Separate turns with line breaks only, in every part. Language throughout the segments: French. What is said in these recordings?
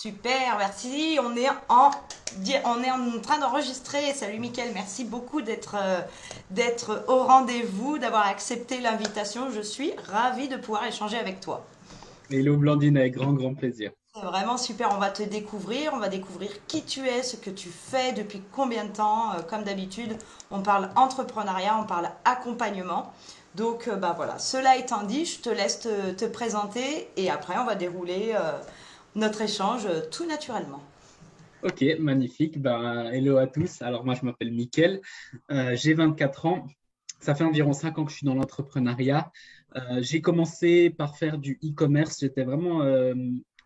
Super, merci. On est en train d'enregistrer. Salut Mickaël, merci beaucoup d'être au rendez-vous, d'avoir accepté l'invitation. Je suis ravie de pouvoir échanger avec toi.
Hello Blandine, avec grand, grand plaisir.
C'est vraiment super. On va te découvrir, on va découvrir qui tu es, ce que tu fais, depuis combien de temps. Comme d'habitude, on parle entrepreneuriat, on parle accompagnement. Donc, bah voilà. Cela étant dit, je te laisse te présenter et après, on va dérouler notre échange tout naturellement.
Ok, magnifique. Ben, hello à tous. Alors moi, je m'appelle Mickaël. J'ai 24 ans. Ça fait environ 5 ans que je suis dans l'entrepreneuriat. J'ai commencé par faire du e-commerce. J'étais vraiment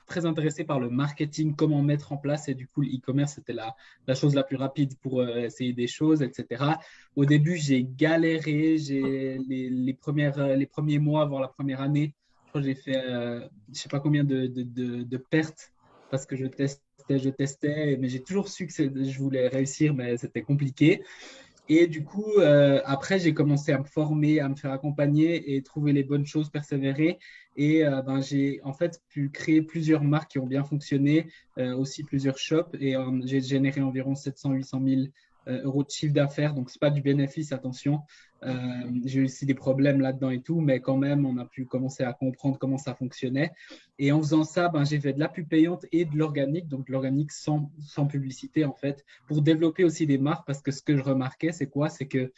très intéressé par le marketing, comment mettre en place. Et du coup, le e-commerce, c'était la chose la plus rapide pour essayer des choses, etc. Au début, j'ai galéré. Les premiers mois, voire la première année, je crois que j'ai fait, je sais pas combien de pertes parce que je testais, mais j'ai toujours su que je voulais réussir, mais c'était compliqué. Et du coup, après, j'ai commencé à me former, à me faire accompagner et trouver les bonnes choses, persévérer. Et ben, j'ai en fait pu créer plusieurs marques qui ont bien fonctionné, aussi plusieurs shops. Et j'ai généré environ 700-800 000 euros de chiffre d'affaires. Donc, ce n'est pas du bénéfice, attention. J'ai eu aussi des problèmes là-dedans et tout, mais quand même, on a pu commencer à comprendre comment ça fonctionnait. Et en faisant ça, ben, j'ai fait de la pub payante et de l'organique, donc de l'organique sans publicité en fait, pour développer aussi des marques, parce que ce que je remarquais, c'est quoi? C'est que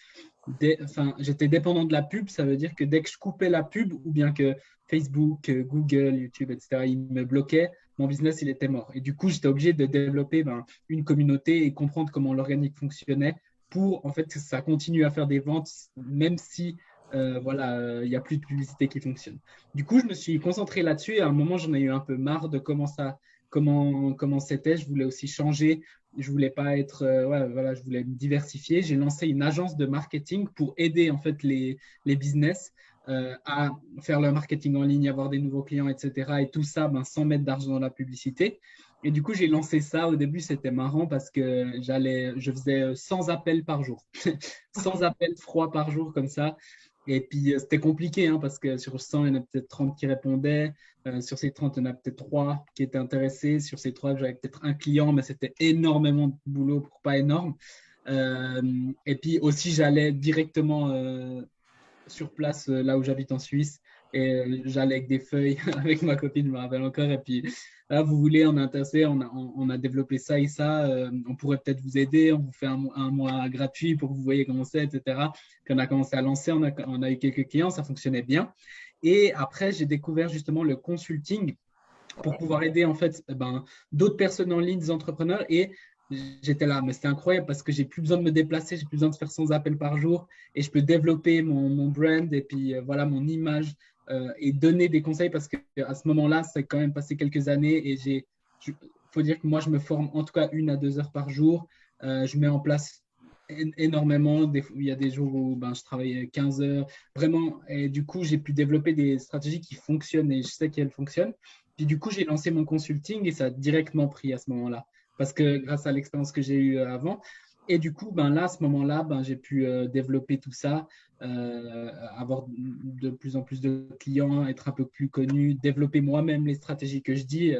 enfin, j'étais dépendant de la pub, ça veut dire que dès que je coupais la pub, ou bien que Facebook, Google, YouTube, etc., ils me bloquaient, mon business, il était mort. Et du coup, j'étais obligé de développer ben, une communauté et comprendre comment l'organique fonctionnait pour, en fait, que ça continue à faire des ventes, même si, voilà, il n'y a plus de publicité qui fonctionne. Du coup, je me suis concentré là-dessus et à un moment, j'en ai eu un peu marre de comment c'était. Je voulais aussi changer. Je voulais pas être, ouais, voilà, je voulais me diversifier. J'ai lancé une agence de marketing pour aider en fait les business à faire leur marketing en ligne, avoir des nouveaux clients, etc. Et tout ça, ben, sans mettre d'argent dans la publicité. Et du coup, j'ai lancé ça. Au début, c'était marrant parce que je faisais 100 appels par jour, 100 appels froids par jour comme ça. Et puis, c'était compliqué hein, parce que sur 100, il y en a peut-être 30 qui répondaient. Sur ces 30, il y en a peut-être 3 qui étaient intéressés. Sur ces 3, j'avais peut-être un client, mais c'était énormément de boulot pour pas énorme. Euh, et puis aussi, j'allais directement sur place, là où j'habite en Suisse. Et j'allais avec des feuilles avec ma copine, je me rappelle encore. Et puis là, vous voulez, on est intéressé, on a développé ça et ça. On pourrait peut-être vous aider. On vous fait un mois gratuit pour que vous voyez comment c'est, etc. Puis on a commencé à lancer, on a eu quelques clients, ça fonctionnait bien. Et après, j'ai découvert justement le consulting pour pouvoir aider en fait ben, d'autres personnes en ligne, des entrepreneurs. Et j'étais là, mais c'était incroyable parce que j'ai plus besoin de me déplacer, j'ai plus besoin de faire 100 appels par jour et je peux développer mon brand et puis voilà mon image et donner des conseils parce qu'à ce moment-là, c'est quand même passé quelques années et il faut dire que moi, je me forme en tout cas 1 à 2 heures par jour. Je mets en place énormément. Il y a des jours où ben, je travaille 15 heures, vraiment. Et du coup, j'ai pu développer des stratégies qui fonctionnent et je sais qu'elles fonctionnent. Puis du coup, j'ai lancé mon consulting et ça a directement pris à ce moment-là. Parce que grâce à l'expérience que j'ai eue avant. Et du coup, ben là, à ce moment-là, ben, j'ai pu développer tout ça, avoir de plus en plus de clients, être un peu plus connu, développer moi-même les stratégies que je dis.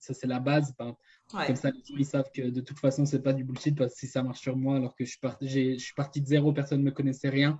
Ça, c'est la base. Ben, comme
Ouais.
ça, les gens ils savent que de toute façon, c'est pas du bullshit parce que si ça marche sur moi, alors que je suis parti de zéro, personne ne me connaissait rien.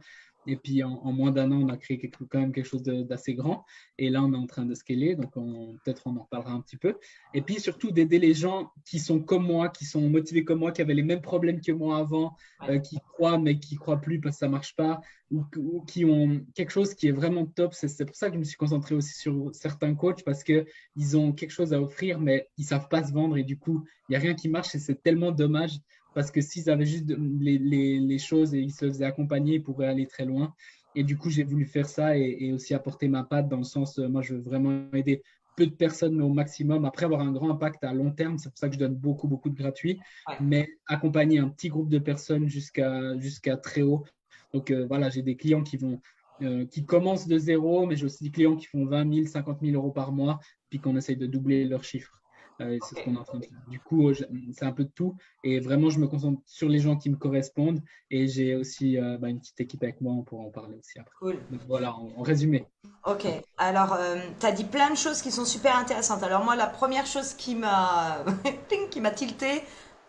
Et puis en moins d'un an, on a créé quand même quelque chose d'assez grand. Et là, on est en train de scaler, donc peut-être on en reparlera un petit peu. Et puis surtout d'aider les gens qui sont comme moi, qui sont motivés comme moi, qui avaient les mêmes problèmes que moi avant, qui croient mais qui ne croient plus parce que ça ne marche pas, ou qui ont quelque chose qui est vraiment top. C'est pour ça que je me suis concentré aussi sur certains coachs parce qu'ils ont quelque chose à offrir, mais ils ne savent pas se vendre et du coup, il n'y a rien qui marche et c'est tellement dommage parce que s'ils avaient juste les choses et ils se faisaient accompagner, ils pourraient aller très loin. Et du coup, j'ai voulu faire ça et aussi apporter ma patte dans le sens, moi, je veux vraiment aider peu de personnes, mais au maximum. Après, avoir un grand impact à long terme, c'est pour ça que je donne beaucoup, beaucoup de gratuits,
Ouais.
mais accompagner un petit groupe de personnes jusqu'à très haut. Donc voilà, j'ai des clients qui commencent de zéro, mais j'ai aussi des clients qui font 20 000, 50 000 euros par mois, puis qu'on essaye de doubler leurs chiffres. C'est ce qu'on est en train de faire. Du coup, c'est un peu de tout. Et vraiment, je me concentre sur les gens qui me correspondent. Et j'ai aussi une petite équipe avec moi, on pourra en parler aussi après.
Cool.
Donc voilà, en résumé.
Ok, alors tu as dit plein de choses qui sont super intéressantes. Alors moi, la première chose qui m'a ping, qui m'a tilté,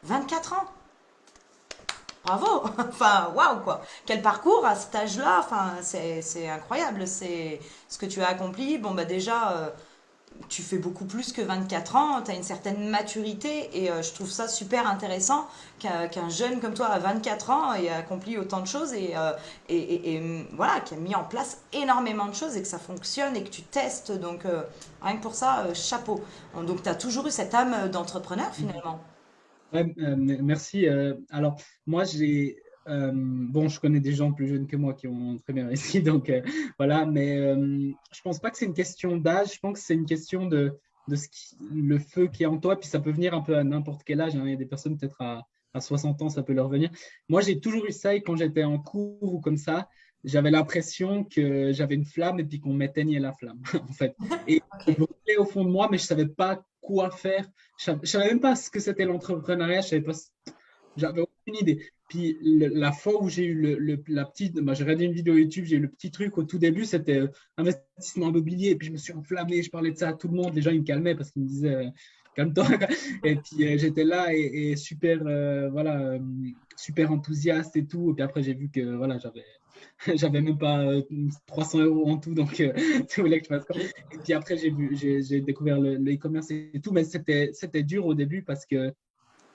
24 ans. Bravo! Enfin, waouh quoi! Quel parcours à cet âge-là! Enfin, c'est incroyable. C'est ce que tu as accompli. Bon, bah déjà, tu fais beaucoup plus que 24 ans. Tu as une certaine maturité et je trouve ça super intéressant qu'un jeune comme toi à 24 ans ait accompli autant de choses voilà, qui a mis en place énormément de choses et que ça fonctionne et que tu testes. Donc, rien que pour ça, chapeau. Donc, tu as toujours eu cette âme d'entrepreneur finalement.
Ouais, merci. Alors, moi, bon, je connais des gens plus jeunes que moi qui ont très bien réussi, donc voilà, mais je pense pas que c'est une question d'âge, je pense que c'est une question de le feu qui est en toi, puis ça peut venir un peu à n'importe quel âge, hein. Il y a des personnes peut-être à 60 ans, ça peut leur venir. Moi, j'ai toujours eu ça et quand j'étais en cours ou comme ça, j'avais l'impression que j'avais une flamme et puis qu'on m'éteignait la flamme, en fait. Et je
Ok.
brûlais au fond de moi, mais je savais pas quoi faire. Je savais même pas ce que c'était l'entrepreneuriat, je savais pas, j'avais aucune idée. Puis la fois où j'ai eu la petite, j'ai regardé une vidéo YouTube, j'ai eu le petit truc au tout début, c'était investissement immobilier. Et puis je me suis enflammé, je parlais de ça à tout le monde. Les gens ils me calmaient parce qu'ils me disaient calme-toi. Et puis j'étais là et super, voilà, super enthousiaste et tout. Et puis après j'ai vu que voilà, j'avais même pas 300 euros en tout, donc tu voulais que je fasse quoi? Et puis après, j'ai découvert le e-commerce et tout, mais c'était dur au début parce que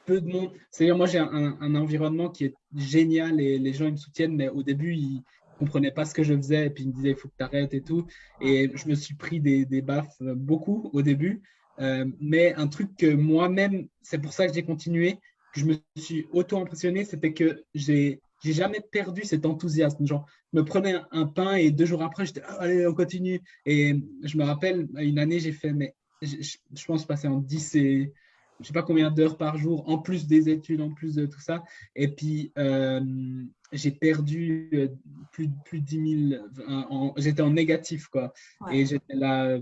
peu de monde. C'est-à-dire, moi, j'ai un environnement qui est génial et les gens ils me soutiennent, mais au début, ils ne comprenaient pas ce que je faisais et puis ils me disaient, il faut que tu arrêtes et tout. Et je me suis pris des baffes beaucoup au début. Mais un truc que moi-même, c'est pour ça que j'ai continué, que je me suis auto-impressionné, c'était que j'ai jamais perdu cet enthousiasme. Genre, je me prenais un pain et 2 jours après, j'étais, ah, allez, on continue. Et je me rappelle, une année, j'ai fait, mais je pense passer en 10 et je sais pas combien d'heures par jour, en plus des études, en plus de tout ça. Et puis, j'ai perdu plus de 10 000. J'étais en négatif, quoi.
Ouais.
Et j'étais là.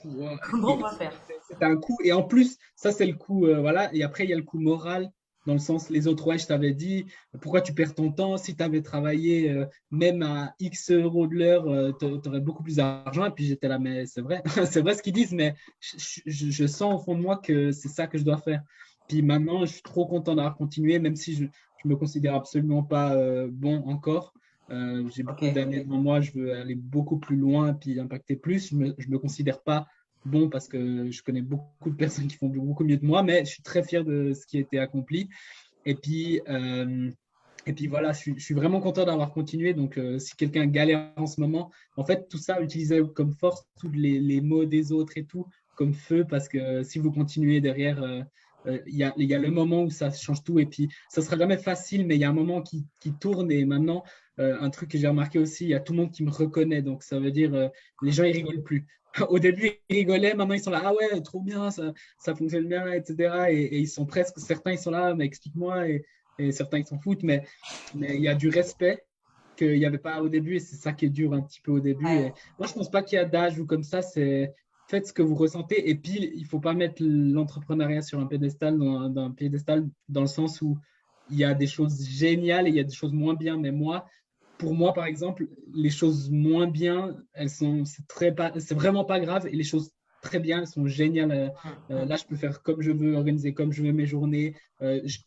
Ouais.
Comment on va faire?
C'était un coup. Et en plus, ça, c'est le coup. Voilà. Et après, il y a le coup moral. Dans le sens, les autres, ouais, je t'avais dit, pourquoi tu perds ton temps? Si tu avais travaillé même à X euros de l'heure, tu aurais beaucoup plus d'argent. Et puis j'étais là, mais c'est vrai, c'est vrai ce qu'ils disent, mais je sens au fond de moi que c'est ça que je dois faire. Puis maintenant, je suis trop content d'avoir continué, même si je me considère absolument pas bon encore. J'ai
Ok.
beaucoup d'années devant moi, je veux aller beaucoup plus loin puis impacter plus. Je me considère pas bon parce que je connais beaucoup de personnes qui font beaucoup mieux que moi, mais je suis très fier de ce qui a été accompli. Et puis, euh, et puis voilà, je suis vraiment content d'avoir continué. Donc, si quelqu'un galère en ce moment, en fait, tout ça, utilisez comme force tous les mots des autres et tout, comme feu, parce que si vous continuez derrière, il y a le moment où ça change tout. Et puis, ça sera jamais facile, mais il y a un moment qui tourne. Et maintenant, un truc que j'ai remarqué aussi, il y a tout le monde qui me reconnaît. Donc, ça veut dire, les gens, ils rigolent plus. Au début, ils rigolaient, maintenant, ils sont là, ah ouais, trop bien, ça fonctionne bien, etc. Et ils sont presque, certains, ils sont là, mais explique-moi. Et certains, ils s'en foutent, mais il y a du respect qu'il n'y avait pas au début et c'est ça qui est dur un petit peu au début.
Ouais.
Et moi, je pense pas qu'il y a d'âge ou comme ça, c'est faites ce que vous ressentez et puis il faut pas mettre l'entrepreneuriat sur un pédestal, dans un piédestal, dans le sens où il y a des choses géniales et il y a des choses moins bien. Mais moi, pour moi, par exemple, les choses moins bien, c'est vraiment pas grave et les choses très bien, elles sont géniales. Là, je peux faire comme je veux, organiser comme je veux mes journées. Euh, je-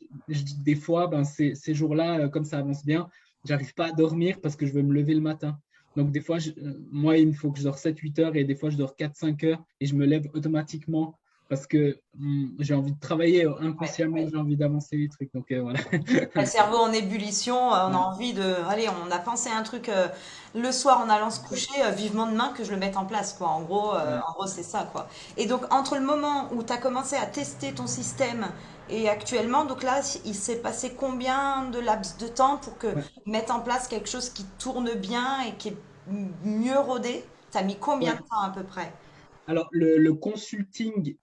des fois, ben, ces jours-là, comme ça avance bien, j'arrive pas à dormir parce que je veux me lever le matin. Donc, des fois, moi, il me faut que je dors 7-8 heures et des fois, je dors 4-5 heures et je me lève automatiquement parce que j'ai envie de travailler inconsciemment, j'ai envie d'avancer les trucs. Donc, voilà.
Le cerveau en ébullition, on a
Ouais,
envie de. Allez, on a pensé à un truc le soir en allant se coucher, vivement demain que je le mette en place, quoi.
ouais,
En gros, c'est ça, quoi. Et donc, entre le moment où tu as commencé à tester ton système et actuellement, donc là, il s'est passé combien de laps de temps pour que
ouais.
mettre en place quelque chose qui tourne bien et qui est mieux rodé? T'as mis combien de
Ouais.
temps à peu près?
Alors, le consulting,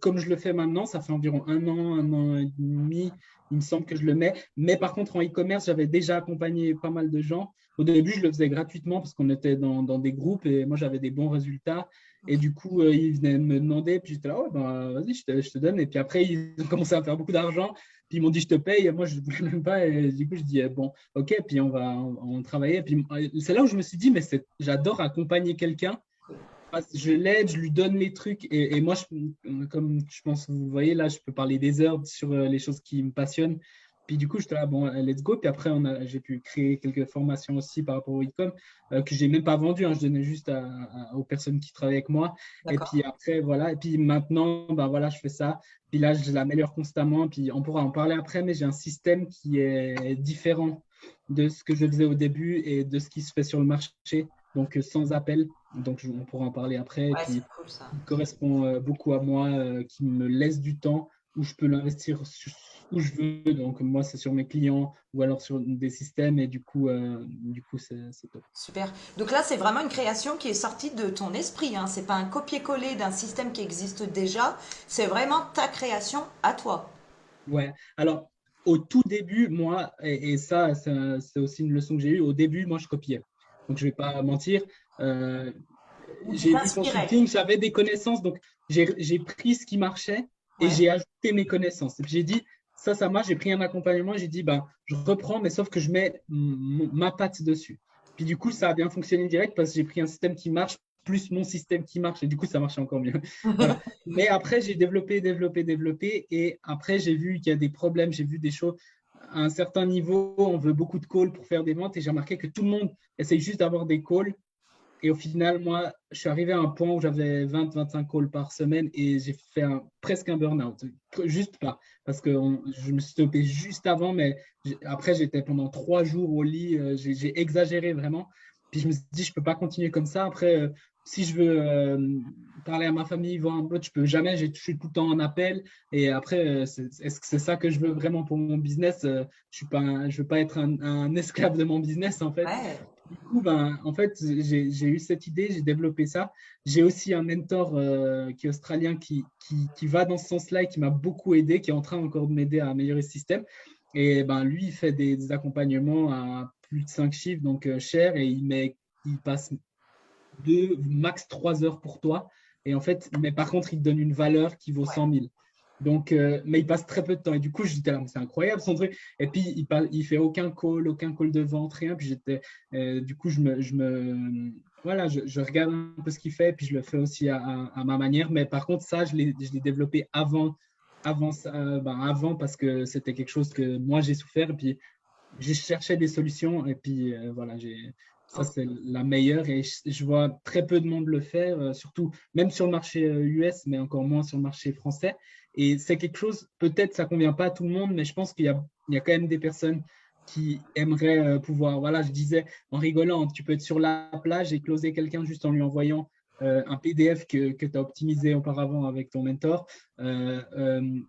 comme je le fais maintenant, ça fait environ un an et demi, il me semble que je le mets. Mais par contre, en e-commerce, j'avais déjà accompagné pas mal de gens. Au début, je le faisais gratuitement parce qu'on était dans des groupes et moi, j'avais des bons résultats. Et
Ok.
du coup, ils venaient me demander, puis j'étais là, ouais, ben, vas-y, je te donne. Et puis après, ils ont commencé à faire beaucoup d'argent. Puis ils m'ont dit, je te paye. Et moi, je ne voulais même pas. Et du coup, je dis, bon, ok, puis on travailler. Et puis c'est là où je me suis dit, mais j'adore accompagner quelqu'un. Je l'aide, je lui donne les trucs. Et moi, comme je pense que vous le voyez, là, je peux parler des heures sur les choses qui me passionnent. Puis du coup, j'étais là, bon, let's go. Puis après, j'ai pu créer quelques formations aussi par rapport au e-com que j'ai même pas vendu. Hein, je donnais juste aux personnes qui travaillaient avec moi. Et puis
D'accord.
après, voilà. Et puis maintenant, ben voilà, je fais ça. Puis là, je l'améliore constamment. Puis on pourra en parler après, mais j'ai un système qui est différent de ce que je faisais au début et de ce qui se fait sur le marché. Donc, sans appel. Donc, on pourra en parler après. Et
Ouais, c'est
puis,
cool ça.
il correspond beaucoup à moi, qui me laisse du temps où je peux l'investir où je veux. Donc, moi, c'est sur mes clients ou alors sur des systèmes. Et du coup c'est top.
Super. Donc là, c'est vraiment une création qui est sortie de ton esprit, hein. C'est pas un copier-coller d'un système qui existe déjà. C'est vraiment ta création à toi.
Ouais. Alors, au tout début, moi, et ça, c'est aussi une leçon que j'ai eue. Au début, moi, je copiais. Donc, je vais pas mentir. Euh,
Ou tu
j'ai vu le
t'inspirais.
consulting, j'avais des connaissances, donc j'ai pris ce qui marchait et
Ouais.
j'ai ajouté mes connaissances. Et puis j'ai dit, ça marche, j'ai pris un accompagnement, j'ai dit, ben, je reprends, mais sauf que je mets ma patte dessus. Puis du coup, ça a bien fonctionné direct parce que j'ai pris un système qui marche plus mon système qui marche et du coup, ça marchait encore mieux. Voilà. Mais après, j'ai développé et après, j'ai vu qu'il y a des problèmes, j'ai vu des choses. À un certain niveau, on veut beaucoup de calls pour faire des ventes et j'ai remarqué que tout le monde essaye juste d'avoir des calls et au final, moi, je suis arrivé à un point où j'avais 20-25 calls par semaine et j'ai fait presque un burn-out. Juste pas. Parce que je me suis stoppé juste avant, mais après, j'étais pendant 3 jours au lit. J'ai exagéré vraiment. Puis je me suis dit, je peux pas continuer comme ça. Après, si je veux parler à ma famille, voir un pote, je peux jamais. Je suis tout le temps en appel. Et après, est-ce que c'est ça que je veux vraiment pour mon business? Je veux pas être un esclave de mon business, en fait.
Ouais.
Du coup, ben, en fait, j'ai eu cette idée, j'ai développé ça. J'ai aussi un mentor qui est australien qui va dans ce sens-là et qui m'a beaucoup aidé, qui est en train encore de m'aider à améliorer ce système. Et ben, lui, il fait des accompagnements à plus de 5 chiffres, donc cher, et il passe 2, max 3 heures pour toi. Et en fait, mais par contre, il te donne une valeur qui vaut
Ouais.
100 000. Donc, mais il passe très peu de temps. Et du coup, j'étais là, c'est incroyable son truc. Et puis, il fait aucun call de vente, rien. Puis du coup, voilà, je regarde un peu ce qu'il fait. Puis je le fais aussi à ma manière. Mais par contre, ça, je l'ai développé avant parce que c'était quelque chose que moi j'ai souffert. Et puis, j'ai cherché des solutions. Et puis, voilà, ça,
Ok.
c'est la meilleure et je vois très peu de monde le faire, surtout même sur le marché US, mais encore moins sur le marché français. Et c'est quelque chose, peut-être ça convient pas à tout le monde, mais je pense qu'il y a quand même des personnes qui aimeraient pouvoir, voilà, je disais en rigolant, tu peux être sur la plage et closer quelqu'un juste en lui envoyant un PDF que tu as optimisé auparavant avec ton mentor,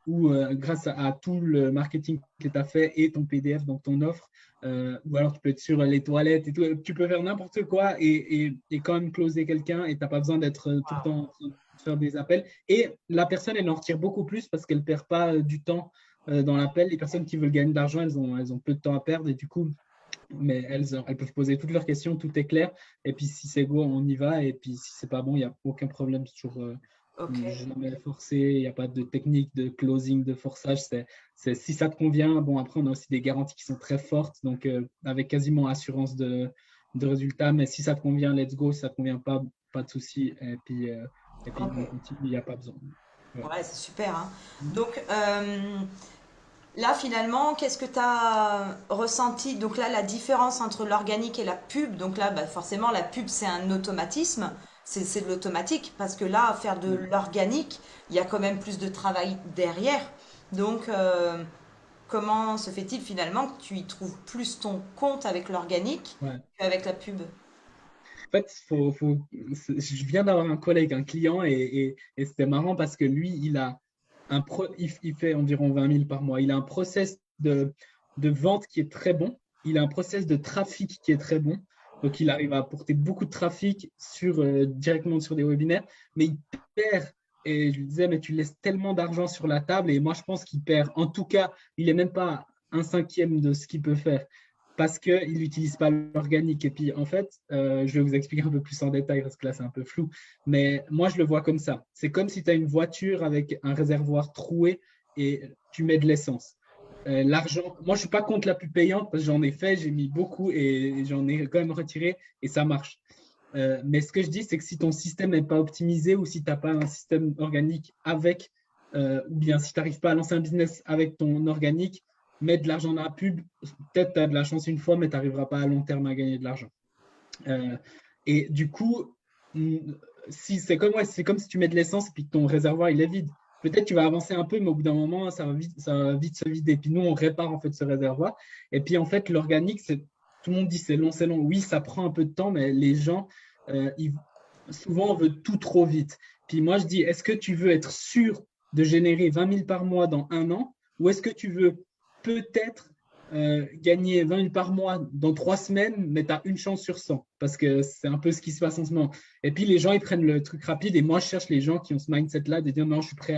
ou grâce à tout le marketing que tu as fait et ton PDF, donc ton offre, ou alors tu peux être sur les toilettes et tout. Tu peux faire n'importe quoi et quand même closer quelqu'un et tu n'as pas besoin d'être tout le temps en train de faire des appels. Et la personne, elle en retire beaucoup plus parce qu'elle ne perd pas du temps dans l'appel. Les personnes qui veulent gagner de l'argent, elles ont peu de temps à perdre et du coup, mais elles peuvent poser toutes leurs questions, tout est clair. Et puis si c'est go, on y va. Et puis si c'est pas bon, il n'y a aucun problème sur
Ok.
jamais forcé. Il n'y a pas de technique de closing, de forçage. Si ça te convient, bon, après, on a aussi des garanties qui sont très fortes, donc avec quasiment assurance de résultat. Mais si ça te convient, let's go. Si ça te convient pas, pas de souci. Et puis
Ok.
on continue, il n'y a pas besoin. Ouais.
Ouais, c'est super, hein. Donc là, finalement, qu'est-ce que tu as ressenti? Donc là, la différence entre l'organique et la pub. Donc là, bah, forcément, la pub, c'est un automatisme. C'est de l'automatique. Parce que là, faire de
Ouais.
l'organique, il y a quand même plus de travail derrière. Donc, comment se fait-il finalement que tu y trouves plus ton compte avec l'organique
Ouais.
qu'avec la pub?
En fait, je viens d'avoir un collègue, un client, et c'était marrant parce que lui, il fait environ 20 000 par mois. Il a un process de vente qui est très bon. Il a un process de trafic qui est très bon. Donc, il arrive à apporter beaucoup de trafic directement sur des webinaires, mais il perd. Et je lui disais, mais tu laisses tellement d'argent sur la table. Et moi, je pense qu'il perd. En tout cas, il n'est même pas un cinquième de ce qu'il peut faire. parce qu'ils n'utilisent pas l'organique. Et puis, en fait, je vais vous expliquer un peu plus en détail parce que là, c'est un peu flou. Mais moi, je le vois comme ça. C'est comme si tu as une voiture avec un réservoir troué et tu mets de l'essence. L'argent, moi, je ne suis pas contre la plus payante parce que j'en ai fait, j'ai mis beaucoup et j'en ai quand même retiré et ça marche. Mais ce que je dis, c'est que si ton système n'est pas optimisé ou si tu n'as pas un système organique avec, ou bien si tu n'arrives pas à lancer un business avec ton organique, mettre de l'argent dans la pub, peut-être tu as de la chance une fois, mais tu n'arriveras pas à long terme à gagner de l'argent. Euh, et du coup, si c'est comme, ouais, c'est comme si tu mets de l'essence et puis que ton réservoir il est vide. Peut-être tu vas avancer un peu, mais au bout d'un moment, ça va vite se vider. Puis nous, on répare en fait ce réservoir. Et puis en fait, l'organique, tout le monde dit c'est long, c'est long. Oui, ça prend un peu de temps, mais les gens, souvent, on veut tout trop vite. Puis moi, je dis, est-ce que tu veux être sûr de générer 20 000 par mois dans un an, ou est-ce que tu veux peut-être gagner 20 000 par mois dans 3 semaines, mais tu as une chance sur 100, parce que c'est un peu ce qui se passe en ce moment. Et puis les gens, ils prennent le truc rapide, et moi, je cherche les gens qui ont ce mindset-là de dire non, je suis prêt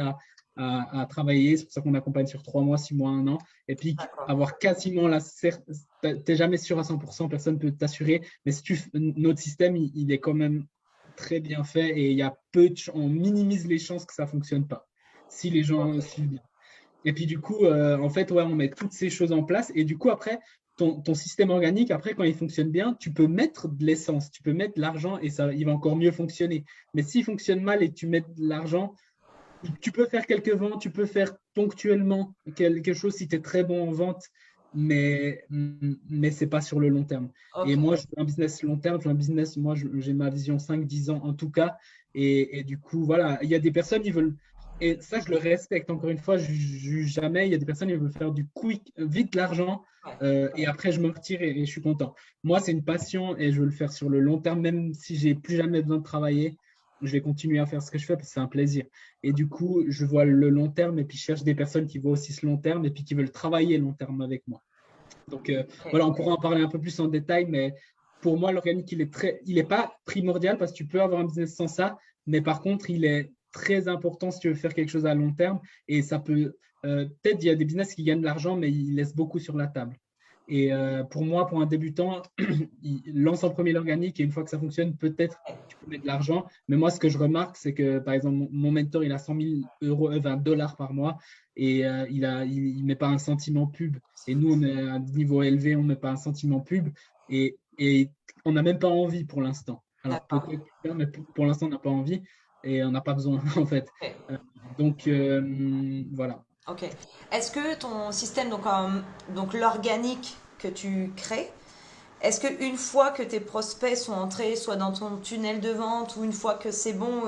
à travailler. C'est pour ça qu'on accompagne sur 3 mois, 6 mois, un an. Et puis avoir quasiment la certitude, tu n'es jamais sûr à 100%, personne ne peut t'assurer, mais si notre système, il est quand même très bien fait et il y a on minimise les chances que ça ne fonctionne pas si les gens suivent bien. Et puis du coup, en fait, ouais, on met toutes ces choses en place. Et du coup, après, ton système organique, après, quand il fonctionne bien, tu peux mettre de l'essence, tu peux mettre de l'argent et ça, il va encore mieux fonctionner. Mais s'il fonctionne mal et tu mets de l'argent, tu peux faire quelques ventes, tu peux faire ponctuellement quelque chose si tu es très bon en vente, mais ce n'est pas sur le long terme. Et
Ok.
moi, je veux un business long terme, je veux un business, moi, j'ai ma vision 5-10 ans en tout cas. Et du coup, voilà, il y a des personnes, ils veulent, et ça, je le respecte, encore une fois, je ne juge jamais. Il y a des personnes, ils veulent faire du quick, vite de l'argent,
Ouais.
et après, je me retire et je suis content. Moi, c'est une passion et je veux le faire sur le long terme, même si j'ai plus jamais besoin de travailler. Je vais continuer à faire ce que je fais parce que c'est un plaisir. Et du coup, je vois le long terme et puis je cherche des personnes qui voient aussi ce long terme et puis qui veulent travailler long terme avec moi. Donc
Ok.
voilà, on pourra en parler un peu plus en détail, mais pour moi, l'organique, il est pas primordial parce que tu peux avoir un business sans ça, mais par contre, il est très important si tu veux faire quelque chose à long terme et ça peut, peut-être il y a des business qui gagnent de l'argent, mais ils laissent beaucoup sur la table. Et pour moi, pour un débutant, il lance en premier l'organique et une fois que ça fonctionne, peut-être tu peux mettre de l'argent. Mais moi, ce que je remarque, c'est que par exemple, mon mentor, il a 100 000 euros, 20 dollars par mois et il met pas un centime en pub. Et nous, on est à un niveau élevé, on ne met pas un centime en pub et on n'a même pas envie pour l'instant. Alors
D'accord.
peut-être plus tard, mais pour l'instant, on n'a pas envie et on n'a pas besoin en fait.
Ok.
Donc voilà.
Ok. Est-ce que ton système, donc l'organique que tu crées, est-ce que une fois que tes prospects sont entrés, soit dans ton tunnel de vente ou une fois que c'est bon,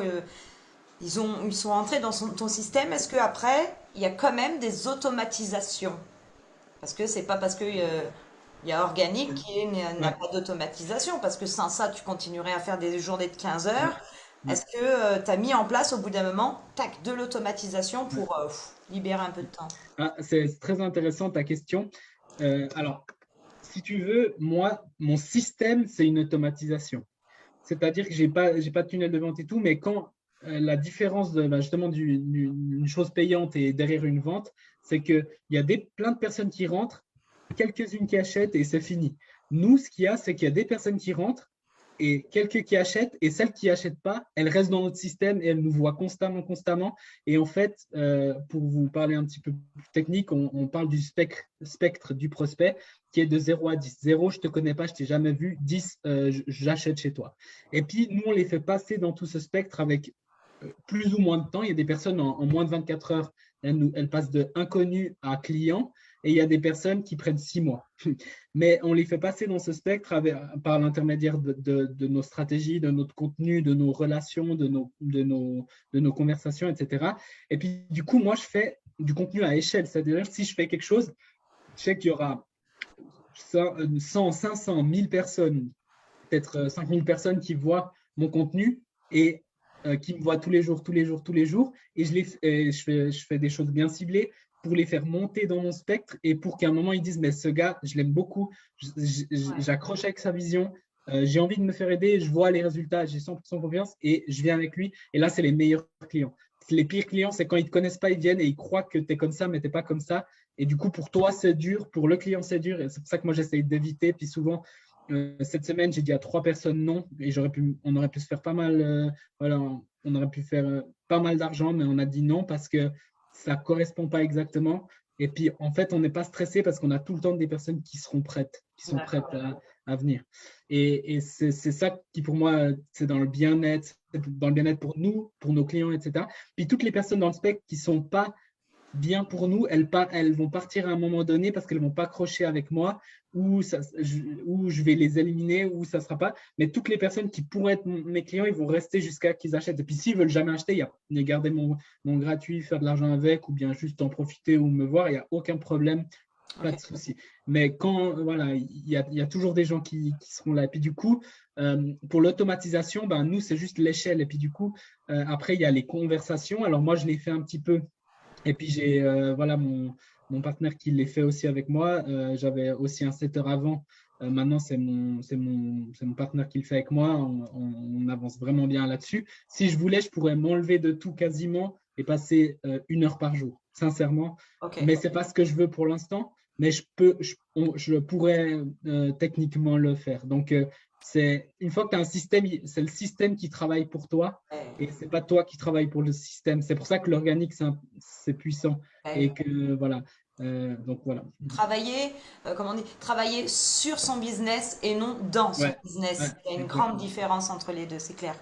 ils sont entrés dans ton système, est-ce que après il y a quand même des automatisations? Parce que c'est pas parce que il y a organique qui n'a
Ouais,
pas d'automatisation, parce que sans ça, tu continuerais à faire des journées de 15 heures.
ouais,
Est-ce que tu as mis en place au bout d'un moment, tac, de l'automatisation
ouais.
pour libérer un peu de temps?
Ah, c'est très intéressant ta question. Alors, si tu veux, moi, mon système, c'est une automatisation. C'est-à-dire que j'ai pas de tunnel de vente et tout, mais quand la différence de, bah, justement d'une chose payante et derrière une vente, c'est qu'il y a plein de personnes qui rentrent, quelques-unes qui achètent et c'est fini. Nous, ce qu'il y a, c'est qu'il y a des personnes qui rentrent et quelques qui achètent et celles qui n'achètent pas, elles restent dans notre système et elles nous voient constamment, constamment. Et en fait, pour vous parler un petit peu plus technique, on parle du spectre du prospect qui est de 0 à 10. 0, je ne te connais pas, je ne t'ai jamais vu. 10, j'achète chez toi. Et puis, nous, on les fait passer dans tout ce spectre avec plus ou moins de temps. Il y a des personnes en moins de 24 heures, elles passent de inconnu à client. Et il y a des personnes qui prennent 6 mois. Mais on les fait passer dans ce spectre par l'intermédiaire de nos stratégies, de notre contenu, de nos relations, de nos conversations, etc. Et puis, du coup, moi, je fais du contenu à échelle. C'est-à-dire, si je fais quelque chose, je sais qu'il y aura 100, 500, 1000 personnes, peut-être 5000 personnes qui voient mon contenu et qui me voient tous les jours, tous les jours, tous les jours. Et je fais des choses bien ciblées pour les faire monter dans mon spectre et pour qu'à un moment ils disent, mais ce gars, je l'aime beaucoup,
Ouais.
j'accroche avec sa vision, j'ai envie de me faire aider, je vois les résultats, j'ai 100% confiance et je viens avec lui. Et là, c'est les meilleurs clients. Les pires clients, c'est quand ils ne te connaissent pas, ils viennent et ils croient que tu es comme ça, mais tu n'es pas comme ça. Et du coup, pour toi, c'est dur, pour le client, c'est dur. Et c'est pour ça que moi, j'essaye d'éviter. Puis souvent, cette semaine, j'ai dit à 3 personnes non. Et on aurait pu se faire pas mal, voilà, on aurait pu faire pas mal d'argent, mais on a dit non parce que ça ne correspond pas exactement. Et puis, en fait, on n'est pas stressé parce qu'on a tout le temps des personnes qui seront prêtes, qui sont prêtes à venir. Et c'est ça qui, pour moi, c'est dans le bien-être, c'est dans le bien-être pour nous, pour nos clients, etc. Puis toutes les personnes dans le spectre qui ne sont pas bien pour nous, elles vont partir à un moment donné parce qu'elles ne vont pas accrocher avec moi ou je vais les éliminer ou ça ne sera pas. Mais toutes les personnes qui pourraient être mes clients, ils vont rester jusqu'à qu'ils achètent. Et puis s'ils ne veulent jamais acheter, il y a garder mon gratuit, faire de l'argent avec ou bien juste en profiter ou me voir, il n'y a aucun problème, pas de souci. Mais quand, voilà, il y a toujours des gens qui seront là. Et puis du coup, pour l'automatisation, ben, nous, c'est juste l'échelle. Et puis du coup, après, il y a les conversations. Alors moi, je l'ai fait un petit peu et puis j'ai voilà mon partenaire qui l'ait fait aussi avec moi. J'avais aussi un setter avant. Maintenant, c'est mon partenaire qui le fait avec moi. On avance vraiment bien là-dessus. Si je voulais, je pourrais m'enlever de tout quasiment et passer 1 heure par jour, sincèrement.
Ok.
Mais c'est pas ce que je veux pour l'instant. Mais je pourrais techniquement le faire. Donc, c'est une fois que tu as un système, c'est le système qui travaille pour toi. Et c'est pas toi qui travaille pour le système. C'est pour ça que l'organique, c'est puissant. Et que voilà. Donc voilà.
Travailler, comment on dit, travailler sur son business et non dans son
Ouais, ouais,
business. Il y a une grande
exactement.
différence entre les deux, c'est clair.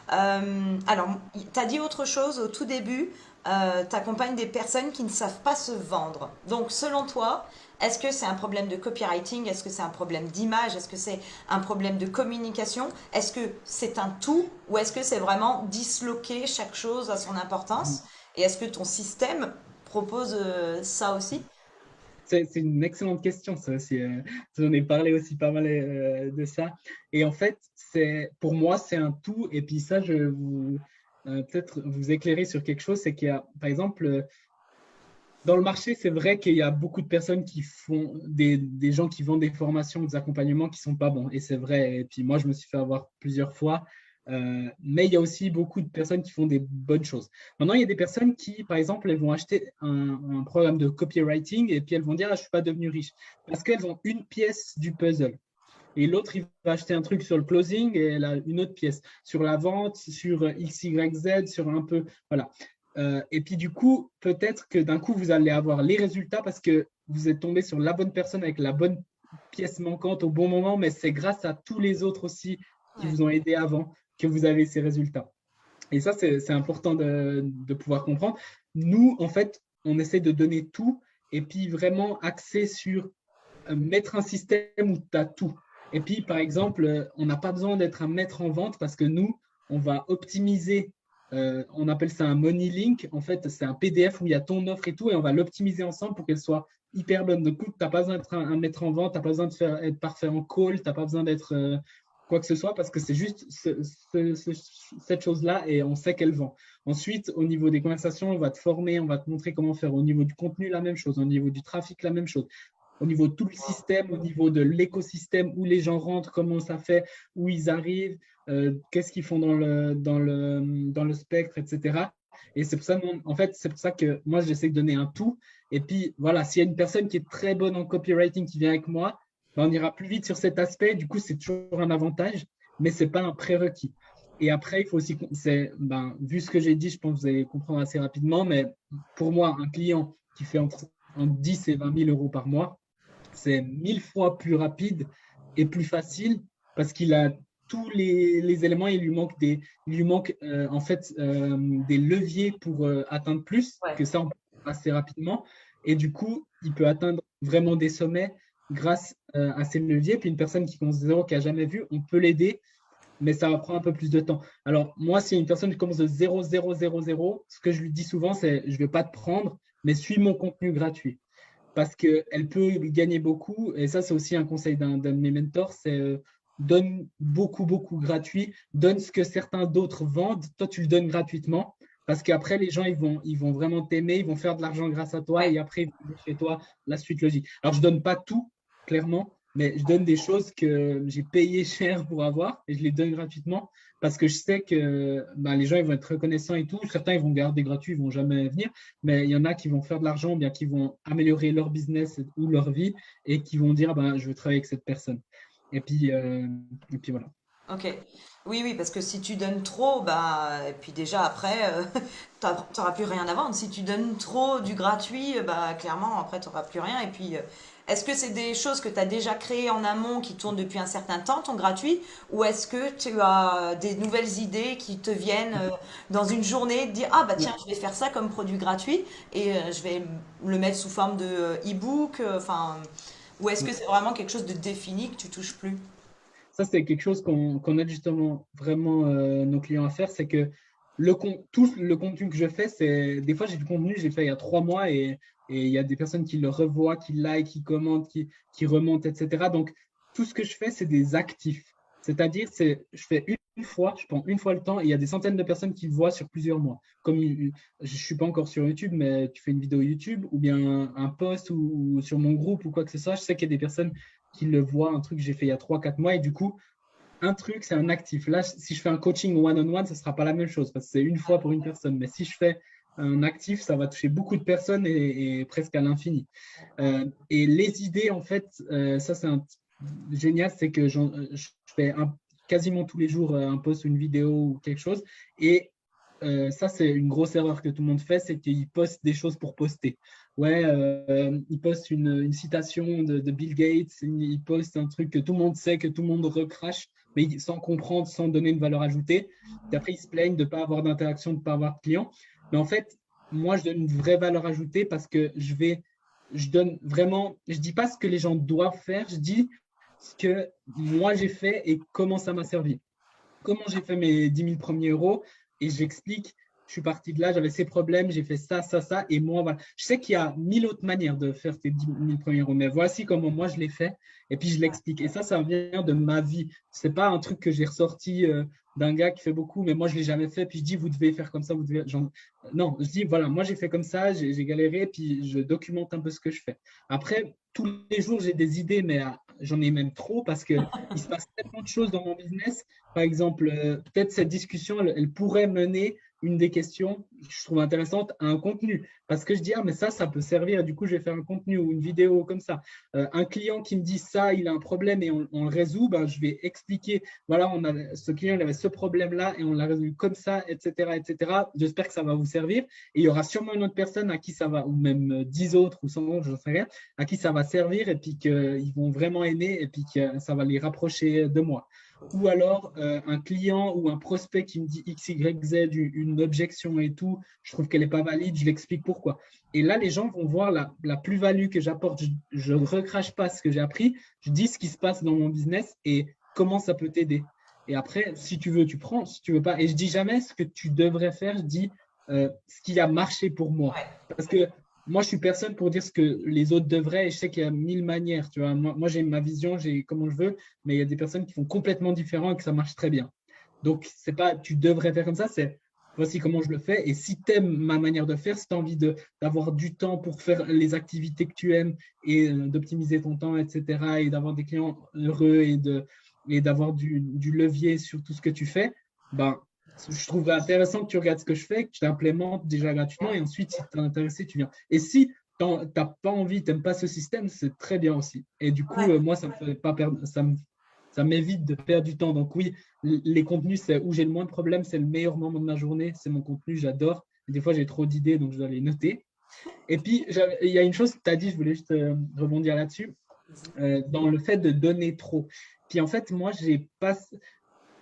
Alors, tu as dit autre chose au tout début. Tu accompagnes des personnes qui ne savent pas se vendre. Donc, selon toi, est-ce que c'est un problème de copywriting? Est-ce que c'est un problème d'image? Est-ce que c'est un problème de communication? Est-ce que c'est un tout? Ou est-ce que c'est vraiment disloquer chaque chose à son importance? Et est-ce que ton système propose ça aussi?
C'est une excellente question, ça aussi. J'en ai parlé aussi pas mal de ça. Et en fait, pour moi, c'est un tout. Et puis ça, je vous peut-être vous éclairer sur quelque chose, c'est qu'il y a, par exemple, dans le marché, c'est vrai qu'il y a beaucoup de personnes qui font des gens qui vendent des formations, des accompagnements qui sont pas bons. Et c'est vrai. Et puis moi, je me suis fait avoir plusieurs fois. Mais il y a aussi beaucoup de personnes qui font des bonnes choses. Maintenant, il y a des personnes qui, par exemple, elles vont acheter un programme de copywriting et puis elles vont dire, ah, je ne suis pas devenu riche parce qu'elles ont une pièce du puzzle. Et l'autre, il va acheter un truc sur le closing et elle a une autre pièce sur la vente, sur X, Y, Z, sur un peu. Voilà. Et puis du coup, peut-être que d'un coup, vous allez avoir les résultats parce que vous êtes tombé sur la bonne personne avec la bonne pièce manquante au bon moment, mais c'est grâce à tous les autres aussi qui
Ouais.
vous ont aidé avant que vous avez ces résultats. Et ça, c'est important de pouvoir comprendre. Nous, en fait, on essaie de donner tout et puis vraiment axer sur mettre un système où tu as tout. Et puis, par exemple, on n'a pas besoin d'être un maître en vente parce que nous, on va optimiser, on appelle ça un money link. En fait, c'est un PDF où il y a ton offre et tout, et on va l'optimiser ensemble pour qu'elle soit hyper bonne. Donc, tu n'as pas besoin d'être un maître en vente, tu n'as pas besoin être parfait en call, tu n'as pas besoin d'être quoi que ce soit parce que c'est juste cette chose-là et on sait qu'elle vend. Ensuite, au niveau des conversations, on va te former, on va te montrer comment faire. Au niveau du contenu, la même chose. Au niveau du trafic, la même chose au niveau de tout le système, au niveau de l'écosystème, où les gens rentrent, comment ça fait, où ils arrivent, qu'est-ce qu'ils font dans le spectre, etc. Et c'est pour ça, en fait, c'est pour ça que moi, j'essaie de donner un tout. Et puis, voilà, s'il y a une personne qui est très bonne en copywriting qui vient avec moi, ben, on ira plus vite sur cet aspect. Du coup, c'est toujours un avantage, mais ce n'est pas un prérequis. Et après, il faut aussi, vu ce que j'ai dit, je pense que vous allez comprendre assez rapidement, mais pour moi, un client qui fait entre 10 et 20 000 euros par mois, c'est 1000 fois plus rapide et plus facile parce qu'il a tous les éléments. Il lui manque en fait des leviers pour atteindre plus
Ouais.
que ça on peut assez rapidement. Et du coup, il peut atteindre vraiment des sommets grâce à ces leviers. Puis une personne qui commence de zéro, qui n'a jamais vu, on peut l'aider, mais ça va prendre un peu plus de temps. Alors, moi, si une personne qui commence de 0, 0, 0, 0, ce que je lui dis souvent, c'est je ne vais pas te prendre, mais suis mon contenu gratuit parce qu'elle peut gagner beaucoup. Et ça, c'est aussi un conseil d'un de mes mentors, c'est donne beaucoup, beaucoup gratuit, donne ce que certains d'autres vendent, toi, tu le donnes gratuitement, parce qu'après, les gens, ils vont vraiment t'aimer, ils vont faire de l'argent grâce à toi,
Ouais.
et après, ils vont venir chez toi, la suite logique. Alors, je ne donne pas tout, clairement, mais je donne des choses que j'ai payé cher pour avoir et je les donne gratuitement parce que je sais que ben, les gens ils vont être reconnaissants et tout. Certains ils vont garder gratuit, ils vont jamais venir, mais il y en a qui vont faire de l'argent, bien qui vont améliorer leur business ou leur vie et qui vont dire ben, je veux travailler avec cette personne. Et puis, euh, et puis voilà.
Ok. Oui, oui, parce que si tu donnes trop, bah, et puis déjà après, t'auras plus rien à vendre. Si tu donnes trop du gratuit, bah, clairement, après, t'auras plus rien. Et puis, est-ce que c'est des choses que tu as déjà créées en amont qui tournent depuis un certain temps, ton gratuit, ou est-ce que tu as des nouvelles idées qui te viennent dans une journée, de dire, ah, bah, tiens, je vais faire ça comme produit gratuit et je vais le mettre sous forme de e-book, enfin, ou est-ce que c'est vraiment quelque chose de défini que tu touches plus?
Ça, c'est quelque chose qu'on aide justement vraiment nos clients à faire, c'est que tout le contenu que je fais, c'est des fois j'ai du contenu, j'ai fait il y a 3 mois et il y a des personnes qui le revoient, qui like, qui commentent, qui remontent, etc. Donc, tout ce que je fais, c'est des actifs. C'est-à-dire, je fais une fois, je prends une fois le temps et il y a des centaines de personnes qui le voient sur plusieurs mois. Comme je ne suis pas encore sur YouTube, mais tu fais une vidéo YouTube ou bien un post ou sur mon groupe ou quoi que ce soit, je sais qu'il y a des personnes qui le voient, un truc que j'ai fait il y a 3 4 mois. Et du coup, un truc, c'est un actif. Là, si je fais un coaching one-on-one, ce ne sera pas la même chose parce que c'est une fois pour une personne. Mais si je fais un actif, ça va toucher beaucoup de personnes et presque à l'infini. Et les idées, en fait, ça, génial, c'est que je fais quasiment tous les jours un post ou une vidéo ou quelque chose. Et ça, c'est une grosse erreur que tout le monde fait, c'est qu'ils postent des choses pour poster. Ouais, ils postent une citation de Bill Gates, ils postent un truc que tout le monde sait, que tout le monde recrache, mais sans comprendre, sans donner une valeur ajoutée. Et après, ils se plaignent de ne pas avoir d'interaction, de ne pas avoir de clients. Mais en fait, moi, je donne une vraie valeur ajoutée parce que je donne vraiment, je dis pas ce que les gens doivent faire, je dis ce que moi j'ai fait et comment ça m'a servi. Comment j'ai fait mes 10 000 premiers euros et j'explique, je suis parti de là, j'avais ces problèmes, j'ai fait ça, ça, ça, et moi, voilà. Je sais qu'il y a 1000 autres manières de faire tes 10 000 premiers euros, mais voici comment moi je l'ai fait, et puis je l'explique. Et ça vient de ma vie. C'est pas un truc que j'ai ressorti d'un gars qui fait beaucoup, mais moi je l'ai jamais fait, puis je dis, vous devez faire comme ça, vous devez. Non, je dis, voilà, moi j'ai fait comme ça, j'ai galéré, puis je documente un peu ce que je fais. Après, tous les jours, j'ai des idées, mais j'en ai même trop parce que il se passe tellement de choses dans mon business. Par exemple, peut-être cette discussion, elle pourrait mener une des questions, je trouve intéressante, à un contenu. Parce que je dis, ah, mais ça peut servir. Du coup, je vais faire un contenu ou une vidéo comme ça. Un client qui me dit ça, il a un problème et on le résout, ben, je vais expliquer, voilà, ce client il avait ce problème-là et on l'a résolu comme ça, etc., etc. J'espère que ça va vous servir. Et il y aura sûrement une autre personne à qui ça va, ou même 10 autres ou 100 autres, je ne sais rien, à qui ça va servir et puis qu'ils vont vraiment aimer et puis que ça va les rapprocher de moi. Ou alors un client ou un prospect qui me dit X, Y, Z, une objection et tout, je trouve qu'elle n'est pas valide, je l'explique pourquoi. Et là, les gens vont voir la plus-value que j'apporte. Je ne recrache pas ce que j'ai appris, je dis ce qui se passe dans mon business et comment ça peut t'aider. Et après, si tu veux, tu prends, si tu veux pas. Et je dis jamais ce que tu devrais faire, je dis ce qui a marché pour moi.
Ouais.
Parce que moi, je suis personne pour dire ce que les autres devraient et je sais qu'il y a 1000 manières. Tu vois. Moi j'ai ma vision, j'ai comment je veux, mais il y a des personnes qui font complètement différent et que ça marche très bien. Donc, c'est pas tu devrais faire comme ça, c'est voici comment je le fais. Et si tu aimes ma manière de faire, si tu as envie d'avoir du temps pour faire les activités que tu aimes et d'optimiser ton temps, etc., et d'avoir des clients heureux et d'avoir du levier sur tout ce que tu fais, ben, je trouve intéressant que tu regardes ce que je fais, que tu l'implémentes déjà gratuitement et ensuite, si tu es intéressé, tu viens. Et si tu n'as pas envie, tu n'aimes pas ce système, c'est très bien aussi. Et du coup,
Ouais.
moi, ça me fait pas perdre, ça m'évite de perdre du temps. Donc oui, les contenus, c'est où j'ai le moins de problèmes, c'est le meilleur moment de ma journée, c'est mon contenu, j'adore. Et des fois, j'ai trop d'idées, donc je dois les noter. Et puis, il y a une chose que tu as dit, je voulais juste rebondir là-dessus, dans le fait de donner trop. Puis en fait, moi, j'ai pas,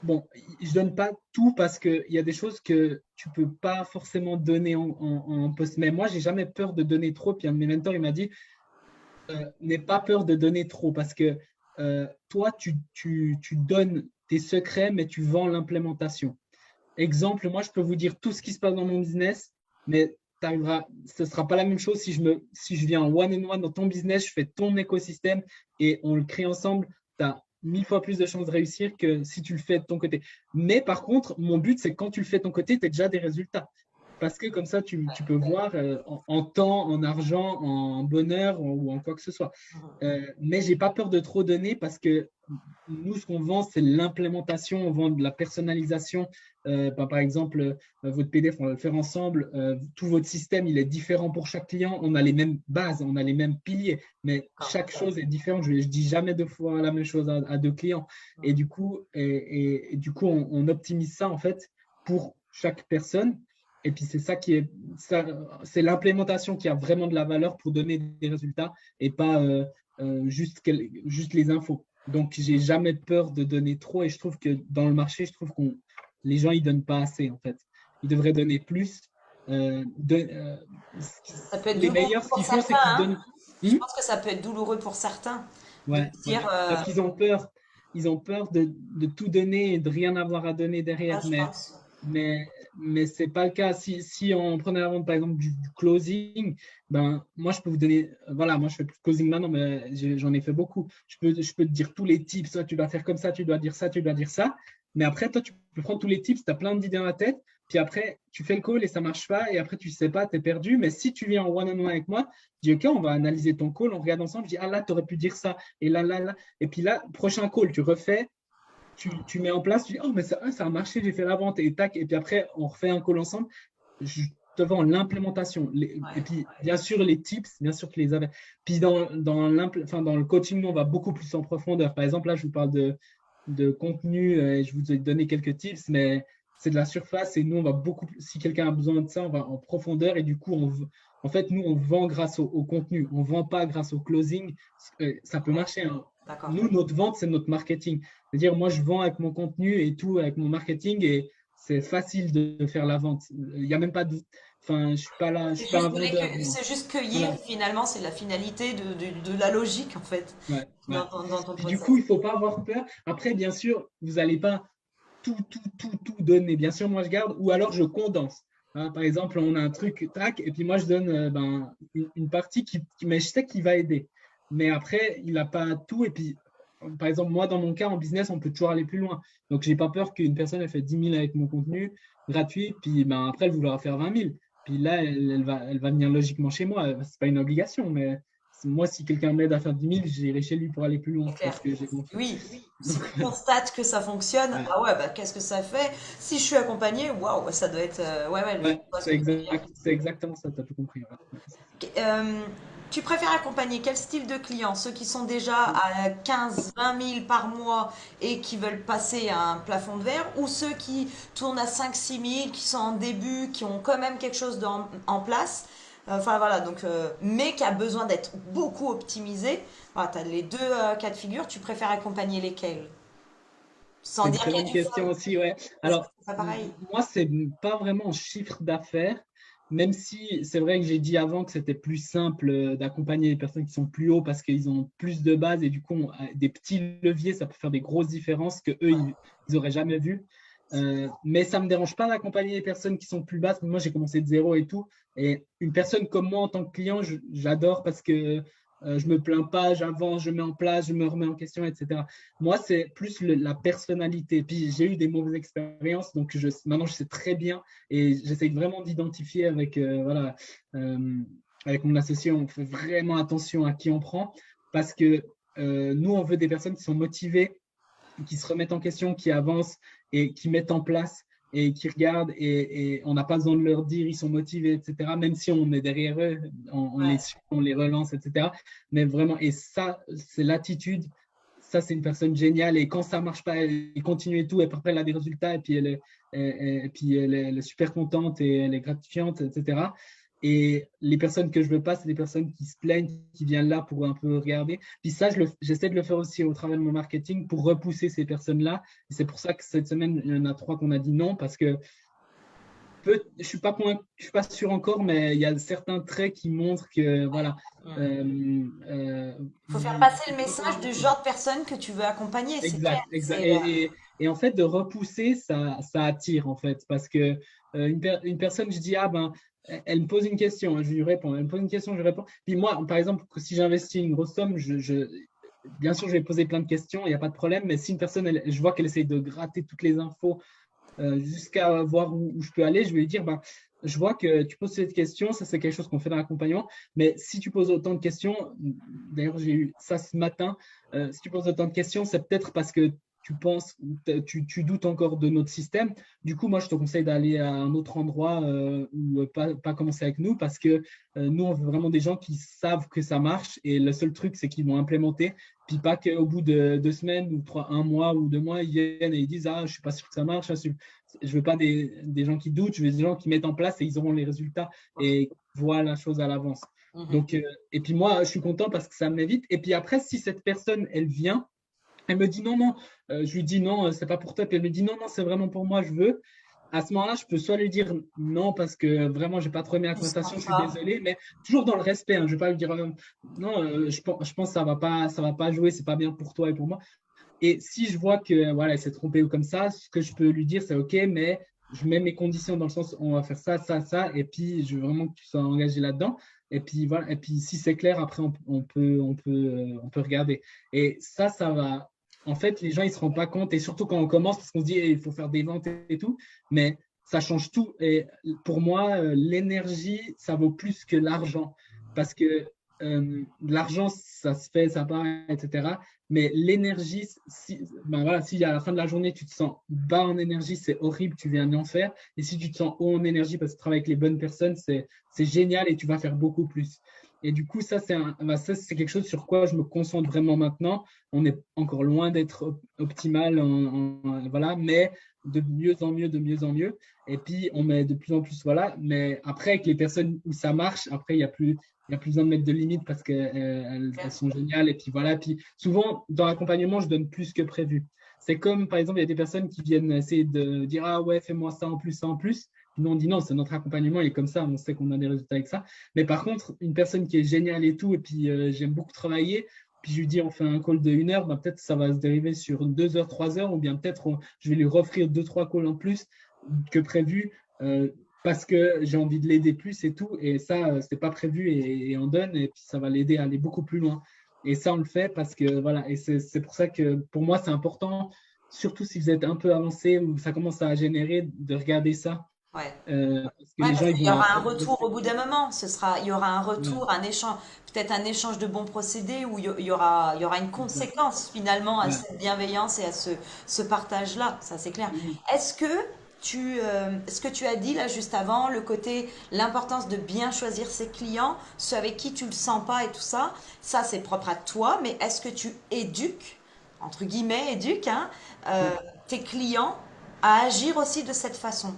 bon, je donne pas tout parce qu'il y a des choses que tu peux pas forcément donner en post. Mais moi, j'ai jamais peur de donner trop. Puis un de mes mentors, il m'a dit, n'aie pas peur de donner trop parce que toi, tu donnes tes secrets, mais tu vends l'implémentation. Exemple, moi, je peux vous dire tout ce qui se passe dans mon business, mais ce ne sera pas la même chose si je viens en one-on-one dans ton business, je fais ton écosystème et on le crée ensemble. Tu as 1000 fois plus de chances de réussir que si tu le fais de ton côté. Mais par contre, mon but, c'est que quand tu le fais de ton côté, tu as déjà des résultats. parce que comme ça, tu peux voir en temps, en argent, en bonheur ou en quoi que ce soit. Mais j'ai pas peur de trop donner parce que nous, ce qu'on vend, c'est l'implémentation, on vend de la personnalisation. Par exemple, votre PDF, on va le faire ensemble. Tout votre système, il est différent pour chaque client. On a les mêmes bases, on a les mêmes piliers, mais chaque chose est différente. Je dis jamais deux fois la même chose à deux clients. Et du coup, on optimise ça en fait pour chaque personne. Et puis c'est ça, c'est l'implémentation qui a vraiment de la valeur pour donner des résultats et pas juste les infos. Donc, j'ai jamais peur de donner trop et je trouve que dans le marché, je trouve que les gens, ils donnent pas assez en fait. Ils devraient donner plus.
Ça peut être
Les
douloureux
meilleurs, ce
pour
qu'ils font,
certains,
c'est qu'ils
hein.
donnent.
Je
Hmm.
pense que ça peut être douloureux pour certains de
Ouais,
se
ouais.
dire,
Parce qu'ils ont peur. Ils ont peur de tout donner et de rien avoir à donner derrière.
je pense.
Mais ce n'est pas le cas. Si on prenait la vente, par exemple, du closing, ben, moi, je peux vous donner. Voilà, moi, je fais plus de closing maintenant, mais j'en ai fait beaucoup. Je peux te dire tous les tips. Soit tu dois faire comme ça, tu dois dire ça, tu dois dire ça. Mais après, toi, tu peux prendre tous les tips, tu as plein d'idées dans la tête. Puis après, tu fais le call et ça ne marche pas. Et après, tu ne sais pas, tu es perdu. Mais si tu viens en one-on-one avec moi, je dis, OK, on va analyser ton call, on regarde ensemble. Je dis, ah là, tu aurais pu dire ça. Et là, là, là. Et puis là, prochain call, tu refais, tu mets en place, tu dis, oh, mais ça a marché, j'ai fait la vente, et tac, et puis après, on refait un call ensemble. Je te vends l'implémentation. Et
Ouais.
puis, bien sûr, les tips, bien sûr que les avais. Puis, dans le coaching, nous, on va beaucoup plus en profondeur. Par exemple, là, je vous parle de contenu, et je vous ai donné quelques tips, mais c'est de la surface, et nous, on va beaucoup plus, si quelqu'un a besoin de ça, on va en profondeur, et du coup, en fait, nous, on vend grâce au contenu. On ne vend pas grâce au closing. Ça peut marcher, hein.
D'accord.
Nous, notre vente, c'est notre marketing. C'est-à-dire, moi, je vends avec mon contenu et tout, avec mon marketing, et c'est facile de faire la vente. Il n'y a même pas de. Enfin, je suis pas là, je suis pas un vendeur, moi.
C'est juste cueillir,
Voilà.
finalement, c'est la finalité de la logique, en fait,
Ouais, ouais.
dans ton
Puis du coup,
process.
il ne faut pas avoir peur. Après, bien sûr, vous n'allez pas tout donner. Bien sûr, moi, je garde, ou alors je condense. Hein, par exemple, on a un truc, tac, et puis moi, je donne une partie mais je sais qu'il va aider. Mais après, il n'a pas tout. Et puis, par exemple, moi, dans mon cas, en business, on peut toujours aller plus loin. Donc, j'ai pas peur qu'une personne ait fait 10 000 avec mon contenu gratuit, puis après, elle vouloir faire 20 000. Puis là, elle va venir logiquement chez moi. C'est pas une obligation, mais moi, si quelqu'un m'aide à faire 10 000, j'irai chez lui pour aller plus
C'est
loin
clair.
parce que j'ai confiance.
Oui, si
Donc,
tu constates que ça fonctionne,
ouais.
ah ouais, bah qu'est-ce que ça fait? Si je suis accompagnée, waouh, ça doit être. Ouais, ouais, je
Ouais,
vois ce
c'est
que tu veux dire.
exact, c'est exactement ça, tu as tout compris. Ouais. Ouais, c'est ça.
Euh, Tu préfères accompagner quel style de clients? Ceux qui sont déjà à 15, 20 000 par mois et qui veulent passer à un plafond de verre, ou ceux qui tournent à 5, 6 000, qui sont en début, qui ont quand même quelque chose en place? Enfin voilà, donc, mais qui a besoin d'être beaucoup optimisé. Voilà, tu as les deux cas de figure. Tu préfères accompagner lesquels? Sans
C'est une
dire
très
qu'il y a
bonne
du
question
fun.
aussi, ouais.
Est-ce que
Alors,
c'est pas pareil?
moi, c'est pas vraiment en chiffre d'affaires, même si c'est vrai que j'ai dit avant que c'était plus simple d'accompagner les personnes qui sont plus hauts parce qu'ils ont plus de base et du coup, des petits leviers, ça peut faire des grosses différences que eux, ils auraient jamais vu. Mais ça me dérange pas d'accompagner les personnes qui sont plus basses. Moi, j'ai commencé de zéro et tout. Et une personne comme moi en tant que client, j'adore parce que je me plains pas, j'avance, je mets en place, je me remets en question, etc. Moi, c'est plus la personnalité. Puis j'ai eu des mauvaises expériences, donc maintenant je sais très bien et j'essaye vraiment d'identifier voilà, euh, avec mon associé, on fait vraiment attention à qui on prend parce que nous, on veut des personnes qui sont motivées, qui se remettent en question, qui avancent et qui mettent en place et qui regardent et on n'a pas besoin de leur dire ils sont motivés, etc. Même si on est derrière eux, on les
Ouais.
suit, on les relance, etc. Mais vraiment, et ça, c'est l'attitude. Ça, c'est une personne géniale. Et quand ça ne marche pas, elle continue et tout. Et après, elle a des résultats. Et puis, elle est super contente et elle est gratifiante, etc. Et les personnes que je veux pas, c'est des personnes qui se plaignent, qui viennent là pour un peu regarder. Puis ça, j'essaie de le faire aussi au travers de mon marketing pour repousser ces personnes-là. Et c'est pour ça que cette semaine, il y en a 3 qu'on a dit non parce que je suis pas sûr encore, mais il y a certains traits qui montrent que voilà.
Il faut faire passer le message du genre de personne que tu veux accompagner, c'est clair.
Exact, exact. Et en fait, de repousser, ça attire, en fait, parce que une personne, je dis, ah ben, elle me pose une question, je lui réponds. Elle me pose une question, je lui réponds. Puis moi, par exemple, si j'investis une grosse somme, bien sûr, je vais poser plein de questions, il n'y a pas de problème, mais si une personne, je vois qu'elle essaye de gratter toutes les infos jusqu'à voir où je peux aller, je vais lui dire, ben, je vois que tu poses cette question, ça c'est quelque chose qu'on fait dans l'accompagnement, mais si tu poses autant de questions, d'ailleurs j'ai eu ça ce matin, si tu poses autant de questions, c'est peut-être parce que tu penses, tu doutes encore de notre système. Du coup, moi je te conseille d'aller à un autre endroit ou pas commencer avec nous parce que nous on veut vraiment des gens qui savent que ça marche et le seul truc c'est qu'ils vont implémenter, puis pas qu'au bout de 2 semaines ou un mois ou 2 mois, ils viennent et ils disent ah je suis pas sûr que ça marche, je veux pas des gens qui doutent, je veux des gens qui mettent en place et ils auront les résultats et voient la chose à l'avance.
Mhm.
Donc, et puis moi, je suis content parce que ça m'évite. Et puis après, si cette personne, elle vient, elle me dit non, non, je lui dis non, c'est pas pour toi. Puis elle me dit non, non, c'est vraiment pour moi, je veux. À ce moment-là, je peux soit lui dire non parce que vraiment, j'ai pas trop aimé la
Tu sens
conversation, je suis
pas.
désolé, mais toujours dans le respect. Hein, je vais pas lui dire non, je pense que ça va pas jouer, c'est pas bien pour toi et pour moi. Et si je vois que voilà, elle s'est trompée ou comme ça, ce que je peux lui dire, c'est OK, mais je mets mes conditions dans le sens on va faire ça, ça, ça, et puis je veux vraiment que tu sois engagé là-dedans. Et puis voilà, et puis si c'est clair, après on peut regarder. Et ça va. En fait, les gens ils se rendent pas compte, et surtout quand on commence, parce qu'on se dit il faut faire des ventes et tout, mais ça change tout. Et pour moi, l'énergie, ça vaut plus que l'argent, parce que l'argent, ça se fait, ça part, etc. Mais l'énergie, ben voilà, si à la fin de la journée, tu te sens bas en énergie, c'est horrible, tu viens en enfer. Et si tu te sens haut en énergie parce que tu travailles avec les bonnes personnes, c'est génial et tu vas faire beaucoup plus. Et du coup, ça, c'est quelque chose sur quoi je me concentre vraiment maintenant. On est encore loin d'être optimal, voilà, mais de mieux en mieux, de mieux en mieux. Et puis, on met de plus en plus, voilà. Mais après, avec les personnes où ça marche, après, il n'y a plus besoin de mettre de limites parce qu'elles sont géniales. Et puis voilà. Puis souvent, dans l'accompagnement, je donne plus que prévu. C'est comme, par exemple, il y a des personnes qui viennent essayer de dire ah ouais, fais-moi ça en plus, ça en plus. Puis nous, on dit non, c'est notre accompagnement, il est comme ça, on sait qu'on a des résultats avec ça. Mais par contre, une personne qui est géniale et tout, et puis j'aime beaucoup travailler, puis je lui dis on fait un call de 1 heure, ben, peut-être ça va se dériver sur 2 heures, 3 heures, ou bien peut-être je vais lui offrir 2, 3 calls en plus que prévu. Parce que j'ai envie de l'aider plus et tout. Et ça, c'est pas prévu et on donne, et puis ça va l'aider à aller beaucoup plus loin. Et ça, on le fait parce que voilà, et c'est pour ça que pour moi, c'est important, surtout si vous êtes un peu avancé ou ça commence à générer, de regarder ça.
Ouais.
Parce que
Ouais,
les gens,
parce
ils
qu'il y
vont.
aura un retour au bout d'un moment. Il y aura un
Ouais,
retour, un échange, peut-être un échange de bons procédés où il y aura une
c'est ça.
conséquence finalement à
Ouais.
cette bienveillance et à ce partage-là. Ça, c'est clair.
Mhm.
Est-ce que ce que tu as dit là juste avant, le côté, l'importance de bien choisir ses clients, ceux avec qui tu le sens pas et tout ça, ça c'est propre à toi, mais est-ce que tu éduques, entre guillemets, éduques, hein, euh,
Ouais.
tes clients à agir aussi de cette façon?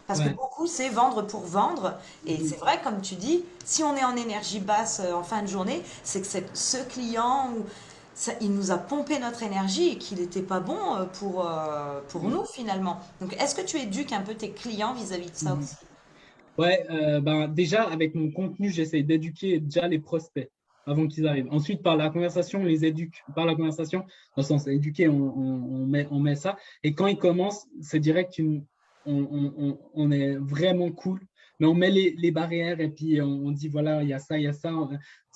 Parce que
Ouais.
beaucoup, c'est vendre pour vendre. Et c'est
Mhm.
vrai, comme tu dis, si on est en énergie basse en fin de journée, c'est que ce client, il nous a pompé notre énergie et qu'il n'était pas bon pour
Ouais.
nous finalement. Donc, est-ce que tu éduques un peu tes clients vis-à-vis de ça
Mhm.
aussi?
Ouais, ben, déjà, avec mon contenu, j'essaie d'éduquer déjà les prospects avant qu'ils arrivent. Ensuite, par la conversation, on les éduque. Par la conversation, dans le sens éduquer, on met ça. Et quand ils commencent, c'est direct, on est vraiment cool. Mais on met les barrières et puis on dit, voilà, il y a ça, il y a ça.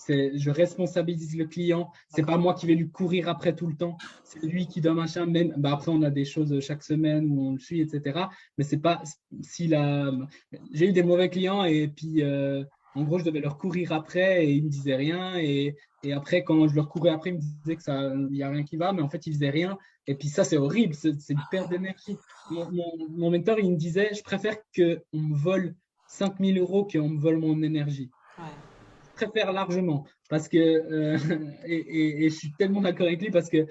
Je responsabilise le client. C'est pas
D'accord.
moi qui vais lui courir après tout le temps. C'est lui qui doit machin. Même, ben, après, on a des choses chaque semaine où on le suit, etc. Mais c'est pas, s'il a, j'ai eu des mauvais clients et puis en gros, je devais leur courir après et ils me disaient rien. Et après, quand je leur courais après, ils me disaient que ça, il n'y a rien qui va, mais en fait, ils faisaient rien. Et puis ça, c'est horrible, c'est une perte d'énergie. Mon mentor, il me disait, je préfère qu'on me vole 5 000 € qu'on me vole mon énergie.
Ouais.
Je préfère largement parce que, et je suis tellement d'accord avec lui parce que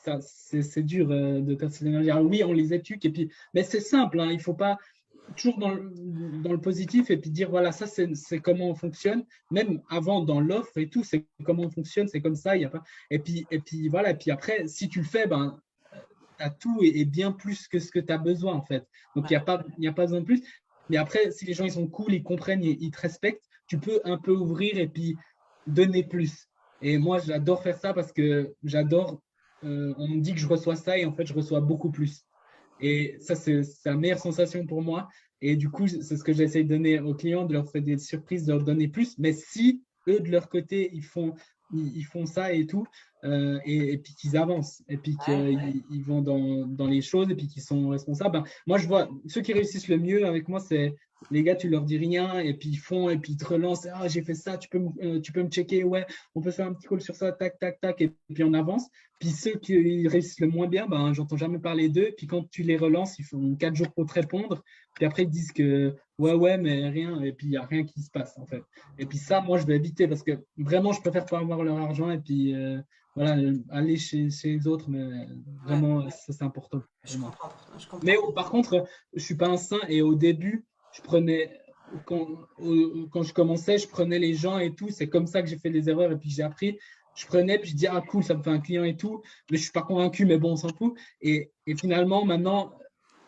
ça, c'est dur de perdre cette énergie. Alors oui, on les éduque, et puis, mais c'est simple, hein, il faut pas toujours dans le positif et puis dire voilà, ça c'est comment on fonctionne, même avant dans l'offre et tout, c'est comment on fonctionne, c'est comme ça, il y a pas. Et puis voilà, et puis après, si tu le fais, ben, tu as tout et bien plus que ce que tu as besoin en fait. Donc il y a pas besoin de plus. Mais après, si les gens ils sont cool, ils comprennent, ils te respectent, tu peux un peu ouvrir et puis donner plus. Et moi, j'adore faire ça parce que j'adore, on me dit que je reçois ça et en fait, je reçois beaucoup plus. Et ça, c'est la meilleure sensation pour moi. Et du coup, c'est ce que j'essaie de donner aux clients, de leur faire des surprises, de leur donner plus. Mais si eux, de leur côté, ils font ça et tout, et puis qu'ils avancent, et puis
Ouais.
qu'ils vont dans les choses, et puis qu'ils sont responsables, ben, moi, je vois, ceux qui réussissent le mieux avec moi, les gars, tu leur dis rien et puis ils font et puis ils te relancent. Ah, j'ai fait ça, tu peux me checker. Ouais, on peut faire un petit call sur ça, tac, tac, tac. Et puis on avance. Puis ceux qui réussissent le moins bien, ben, j'entends jamais parler d'eux. Puis quand tu les relances, ils font 4 jours pour te répondre. Puis après, ils disent que ouais, mais rien. Et puis il n'y a rien qui se passe en fait. Et puis ça, moi, je vais éviter parce que vraiment, je préfère pas avoir leur argent et puis voilà, aller chez les autres. Mais
Ouais,
vraiment, ça, c'est important
je
pour moi.
comprends, je
Mais
comprends.
par contre, je suis pas un saint et au début, je prenais, quand, quand je commençais, je prenais les gens et tout. C'est comme ça que j'ai fait des erreurs et puis j'ai appris. Je prenais, puis je dis, ah cool, ça me fait un client et tout. Mais je suis pas convaincu, mais bon, on s'en fout. Et finalement, maintenant,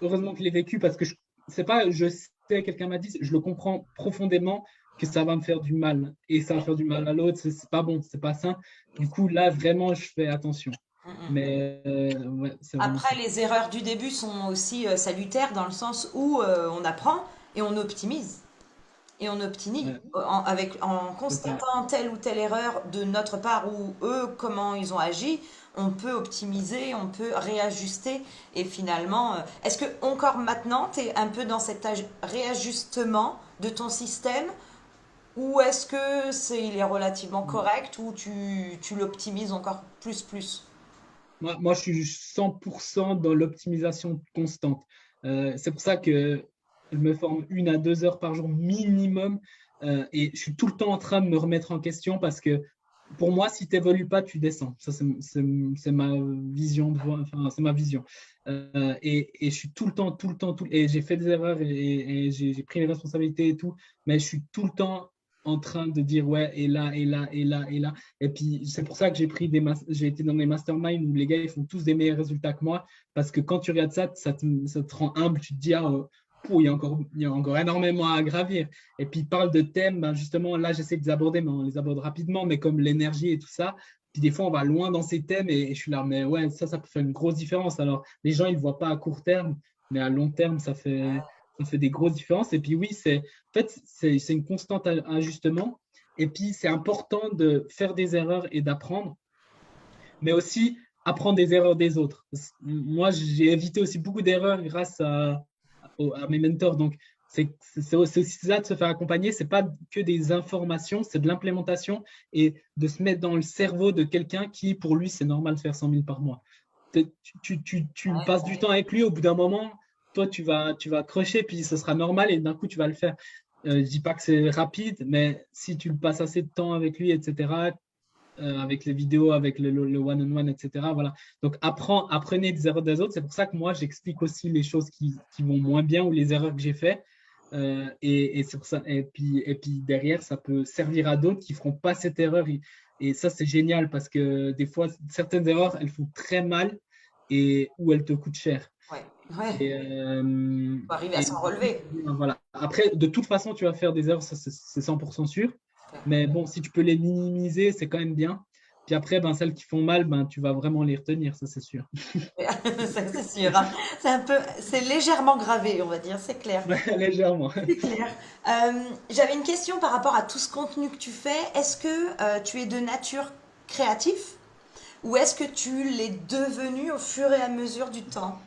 heureusement que je l'ai vécu parce que c'est pas, je sais, quelqu'un m'a dit, je le comprends profondément que ça va me faire du mal. Et ça va faire du mal à l'autre, c'est pas bon, c'est pas sain. Du coup, là, vraiment, je fais attention.
Mm, mm.
Mais ouais, c'est vraiment
Après,
ça.
les erreurs du début sont aussi salutaires dans le sens où on apprend et on optimise. Et on optimise
Ouais,
en
c'est ça.
constatant telle ou telle erreur de notre part ou eux, comment ils ont agi, on peut optimiser, on peut réajuster. Et finalement, est-ce que encore maintenant, tu es un peu dans cet réajustement de ton système ou est-ce que il est relativement correct ou tu l'optimises encore plus?
Moi, je suis 100% dans l'optimisation constante. C'est pour ça que je me forme 1 à 2 heures par jour minimum et je suis tout le temps en train de me remettre en question parce que pour moi, si tu n'évolues pas, tu descends. Ça, c'est ma vision enfin, c'est ma vision. Et je suis et j'ai fait des erreurs et j'ai pris les responsabilités et tout, mais je suis tout le temps en train de dire ouais, et là, et là, et là, et là. Et puis, c'est pour ça que j'ai été dans des masterminds où les gars, ils font tous des meilleurs résultats que moi. Parce que quand tu regardes ça, ça te rend humble. Tu te dis, ah, il y a encore énormément à gravir. Et puis, ils parlent de thèmes, ben justement, là, j'essaie de les aborder, mais on les aborde rapidement, mais comme l'énergie et tout ça. Puis, des fois, on va loin dans ces thèmes et je suis là, mais ouais, ça peut faire une grosse différence. Alors, les gens, ils ne le voient pas à court terme, mais à long terme, ça fait des grosses différences. Et puis, oui, en fait, c'est une constante ajustement. Et puis, c'est important de faire des erreurs et d'apprendre, mais aussi apprendre des erreurs des autres. Moi, j'ai évité aussi beaucoup d'erreurs grâce à mes mentors. Donc, c'est aussi ça de se faire accompagner. C'est pas que des informations, c'est de l'implémentation et de se mettre dans le cerveau de quelqu'un qui, pour lui, c'est normal de faire 100 000 par mois. Tu passes du temps avec lui, au bout d'un moment, toi, tu vas accrocher, puis ce sera normal et d'un coup, tu vas le faire. Je dis pas que c'est rapide, mais si tu le passes assez de temps avec lui, etc., avec les vidéos, avec le one-on-one, etc. Voilà. Donc, apprenez des erreurs des autres. C'est pour ça que moi, j'explique aussi les choses qui vont moins bien ou les erreurs que j'ai faites. Et c'est pour ça. Et puis derrière, ça peut servir à d'autres qui ne feront pas cette erreur. Et ça, c'est génial parce que des fois, certaines erreurs, elles font très mal et ou elles te coûtent cher.
Ouais, ouais,
Et,
faut arriver à
et
s'en
du coup,
relever.
voilà. Après, de toute façon, tu vas faire des erreurs, ça, c'est 100% sûr. Mais bon, si tu peux les minimiser, c'est quand même bien. Puis après, ben, celles qui font mal, ben, tu vas vraiment les retenir, ça c'est sûr.
Ça, c'est sûr, hein. C'est légèrement gravé, on va dire, c'est clair.
Légèrement.
C'est clair. J'avais une question par rapport à tout ce contenu que tu fais. Est-ce que tu es de nature créatif ou est-ce que tu l'es devenu au fur et à mesure du temps?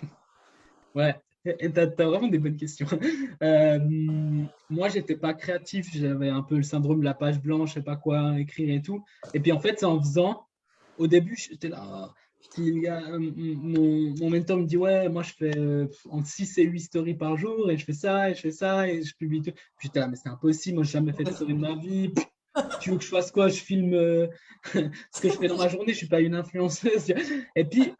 Ouais, et t'as vraiment des bonnes questions. Moi, j'étais pas créatif, j'avais un peu le syndrome de la page blanche, je sais pas quoi écrire et tout. Et puis en fait, c'est en faisant, au début, j'étais là. Puis mon mentor me dit, ouais, moi je fais entre 6 et 8 stories par jour et je fais ça et je fais ça et je publie tout. Puis j'étais là, mais c'est impossible, moi j'ai jamais fait de story de ma vie. Tu veux que je fasse quoi? Je filme ce que je fais dans ma journée, je suis pas une influenceuse. Et puis,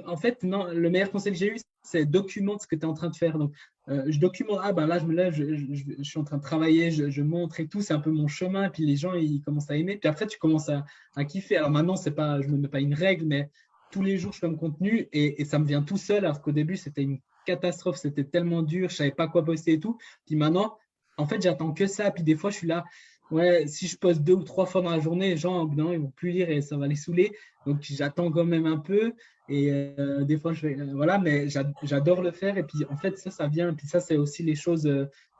en fait, non, le meilleur conseil que j'ai eu, c'est documente ce que tu es en train de faire. Donc, je documente, ah ben là, je me lève, je suis en train de travailler, je montre et tout, c'est un peu mon chemin. Et puis les gens, ils commencent à aimer. Puis après, tu commences à kiffer. Alors maintenant, c'est pas, je me mets pas une règle, mais tous les jours, je fais mon contenu et ça me vient tout seul. Alors qu'au début, c'était une catastrophe, c'était tellement dur, je savais pas quoi poster et tout. Puis maintenant, en fait, j'attends que ça. Puis des fois, je suis là. Ouais, si je poste 2 ou 3 fois dans la journée, les gens, au bout d'un moment, ils vont plus lire et ça va les saouler. Donc, j'attends quand même un peu. Et des fois, je fais, voilà, mais j'adore le faire. Et puis, en fait, ça vient. Et puis, ça, c'est aussi les choses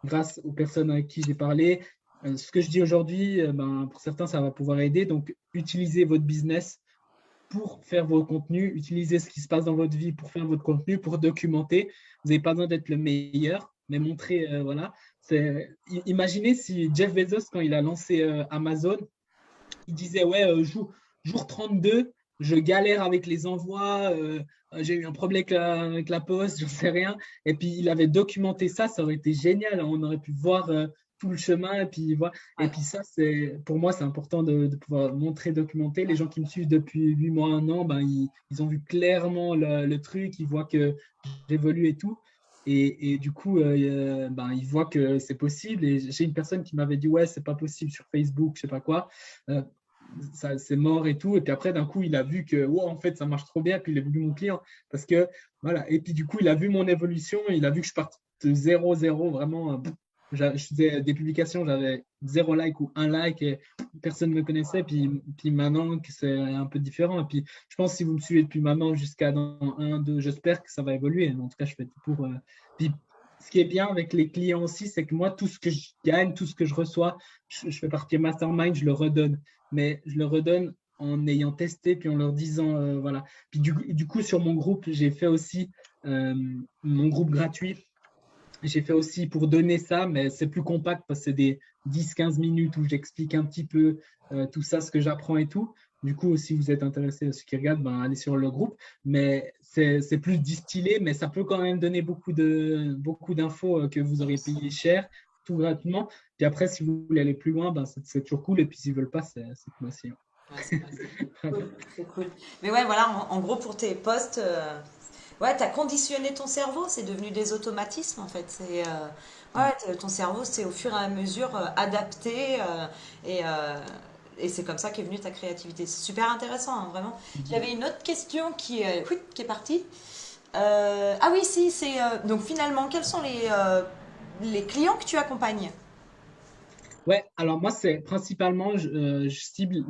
grâce aux personnes avec qui j'ai parlé. Ce que je dis aujourd'hui, ben, pour certains, ça va pouvoir aider. Donc, utilisez votre business pour faire vos contenus, utilisez ce qui se passe dans votre vie pour faire votre contenu, pour documenter. Vous n'avez pas besoin d'être le meilleur, mais montrer, voilà. Imaginez si Jeff Bezos, quand il a lancé Amazon, il disait, ouais, jour 32, je galère avec les envois, j'ai eu un problème avec la poste, j'en sais rien. Et puis, il avait documenté ça, ça aurait été génial. On aurait pu voir tout le chemin. Et puis, voilà. Et
Ouais.
puis ça, pour moi, c'est important de pouvoir montrer, documenter. Les gens qui me suivent depuis 8 mois, 1 an, ben, ils ont vu clairement le truc, ils voient que j'évolue et tout. Et du coup, ben, ils voient que c'est possible. Et j'ai une personne qui m'avait dit, ouais, c'est pas possible sur Facebook, je sais pas quoi. Euh, Ça, c'est mort et tout. Et puis après, d'un coup, il a vu que, wow, en fait, ça marche trop bien. Puis il est devenu mon client. Parce que, voilà. Et puis du coup, il a vu mon évolution. Il a vu que je partais de 0-0, vraiment. Je faisais des publications, j'avais 0 like ou 1 like et personne ne me connaissait. Puis maintenant, que c'est un peu différent. Et puis, je pense que si vous me suivez depuis maintenant jusqu'à dans 1, 2, j'espère que ça va évoluer. En tout cas, je fais tout pour. Puis, ce qui est bien avec les clients aussi, c'est que moi, tout ce que je gagne, tout ce que je reçois, je fais partie de Mastermind, je le redonne, mais je le redonne en ayant testé, puis en leur disant, voilà. Puis du coup, sur mon groupe, j'ai fait aussi mon groupe gratuit. J'ai fait aussi pour donner ça, mais c'est plus compact parce que c'est des 10-15 minutes où j'explique un petit peu tout ça, ce que j'apprends et tout. Du coup, si vous êtes intéressé, ceux qui regardent, ben, allez sur le groupe. Mais c'est plus distillé, mais ça peut quand même donner beaucoup d'infos que vous aurez payé cher, tout gratuitement. Puis après, si vous voulez aller plus loin, ben, c'est toujours cool. Et puis s'ils ne veulent pas, c'est cool aussi.
Ouais, c'est cool, c'est cool. Mais ouais, voilà, en gros, pour tes postes, ouais, t'as conditionné ton cerveau, c'est devenu des automatismes en fait. Ouais, ton cerveau, c'est au fur et à mesure adapté et, euh, et c'est comme ça qu'est venue ta créativité. C'est super intéressant, hein, vraiment. J'avais une autre question qui est partie. Ah oui, si, donc finalement, quels sont les clients que tu accompagnes?
Ouais, alors moi, c'est principalement, je cible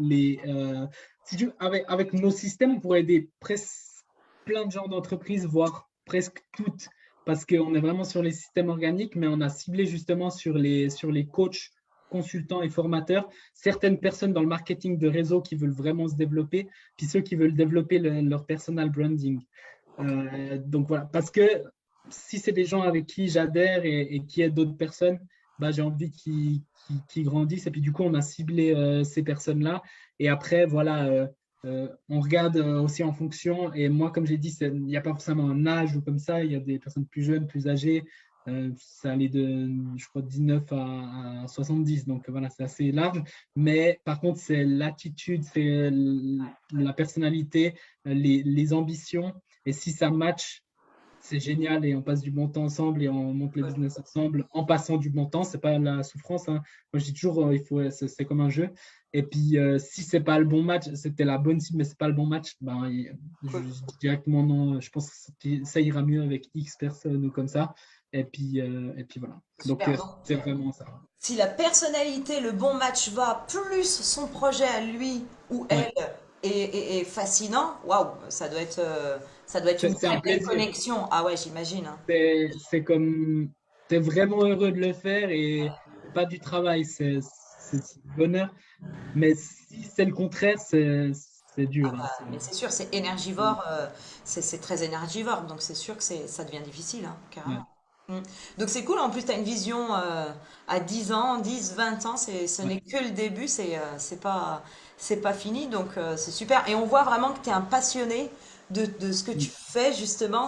si tu veux, avec nos systèmes, on pourrait aider presque plein de genres d'entreprises, voire presque toutes, parce qu'on est vraiment sur les systèmes organiques, mais on a ciblé justement sur les coachs, consultants et formateurs, certaines personnes dans le marketing de réseau qui veulent vraiment se développer, puis ceux qui veulent développer leur personal branding.
Ok.
Donc voilà, parce que si c'est des gens avec qui j'adhère et qui aident d'autres personnes, bah, j'ai envie qu'ils grandissent. Et puis du coup, on a ciblé ces personnes-là. Et après, voilà, on regarde aussi en fonction. Et moi, comme j'ai dit, il n'y a pas forcément un âge ou comme ça. Il y a des personnes plus jeunes, plus âgées. Ça allait de, je crois, 19 à 70. Donc voilà, c'est assez large. Mais par contre, c'est l'attitude, c'est la personnalité, les ambitions. Et si ça match, c'est génial et on passe du bon temps ensemble et on monte le business ensemble en passant du bon temps. C'est pas la souffrance, hein. Moi, je dis toujours, c'est comme un jeu. Et puis, si c'est pas le bon match, c'était la bonne cible, mais c'est pas le bon match, ben,
Cool.
je dis directement non. Je pense que ça ira mieux avec X personnes ou comme ça. Et puis voilà. Donc,
Super. Donc,
c'est vraiment ça.
si la personnalité, le bon match va, plus son projet à lui ou elle
Ouais.
est fascinant, waouh, ça doit être une
C'est un
très belle
plaisir.
connexion. Ah ouais, j'imagine, hein.
C'est comme, tu es vraiment heureux de le faire et c'est pas du travail, c'est du bonheur. Mais si c'est le contraire, c'est dur, hein.
Mais c'est sûr, c'est énergivore, c'est très énergivore, donc c'est sûr que ça devient difficile, hein,
Ouais,
carrément. Mm. Donc c'est cool, en plus tu as une vision à 10 ans, 10, 20 ans, ce
ouais.
n'est que le début, c'est pas fini, donc c'est super. Et on voit vraiment que tu es un passionné de ce que tu
Mm.
fais, justement,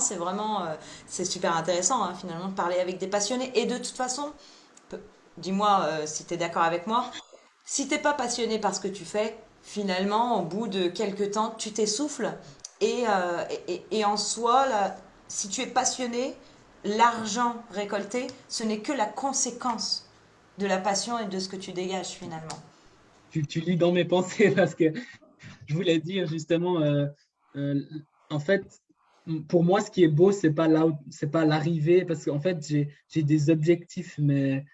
c'est super intéressant, hein, finalement, de parler avec des passionnés. Et de toute façon, peu- dis-moi si tu es d'accord avec moi, si t'es pas passionné par ce que tu fais, finalement, au bout de quelques temps, tu t'essouffles. Et en soi, là, si tu es passionné, l'argent récolté, ce n'est que la conséquence de la passion et de ce que tu dégages finalement.
Tu lis dans mes pensées parce que je voulais dire justement, euh, en fait, pour moi, ce qui est beau, c'est pas l'arrivée, parce qu'en fait, j'ai des objectifs, mais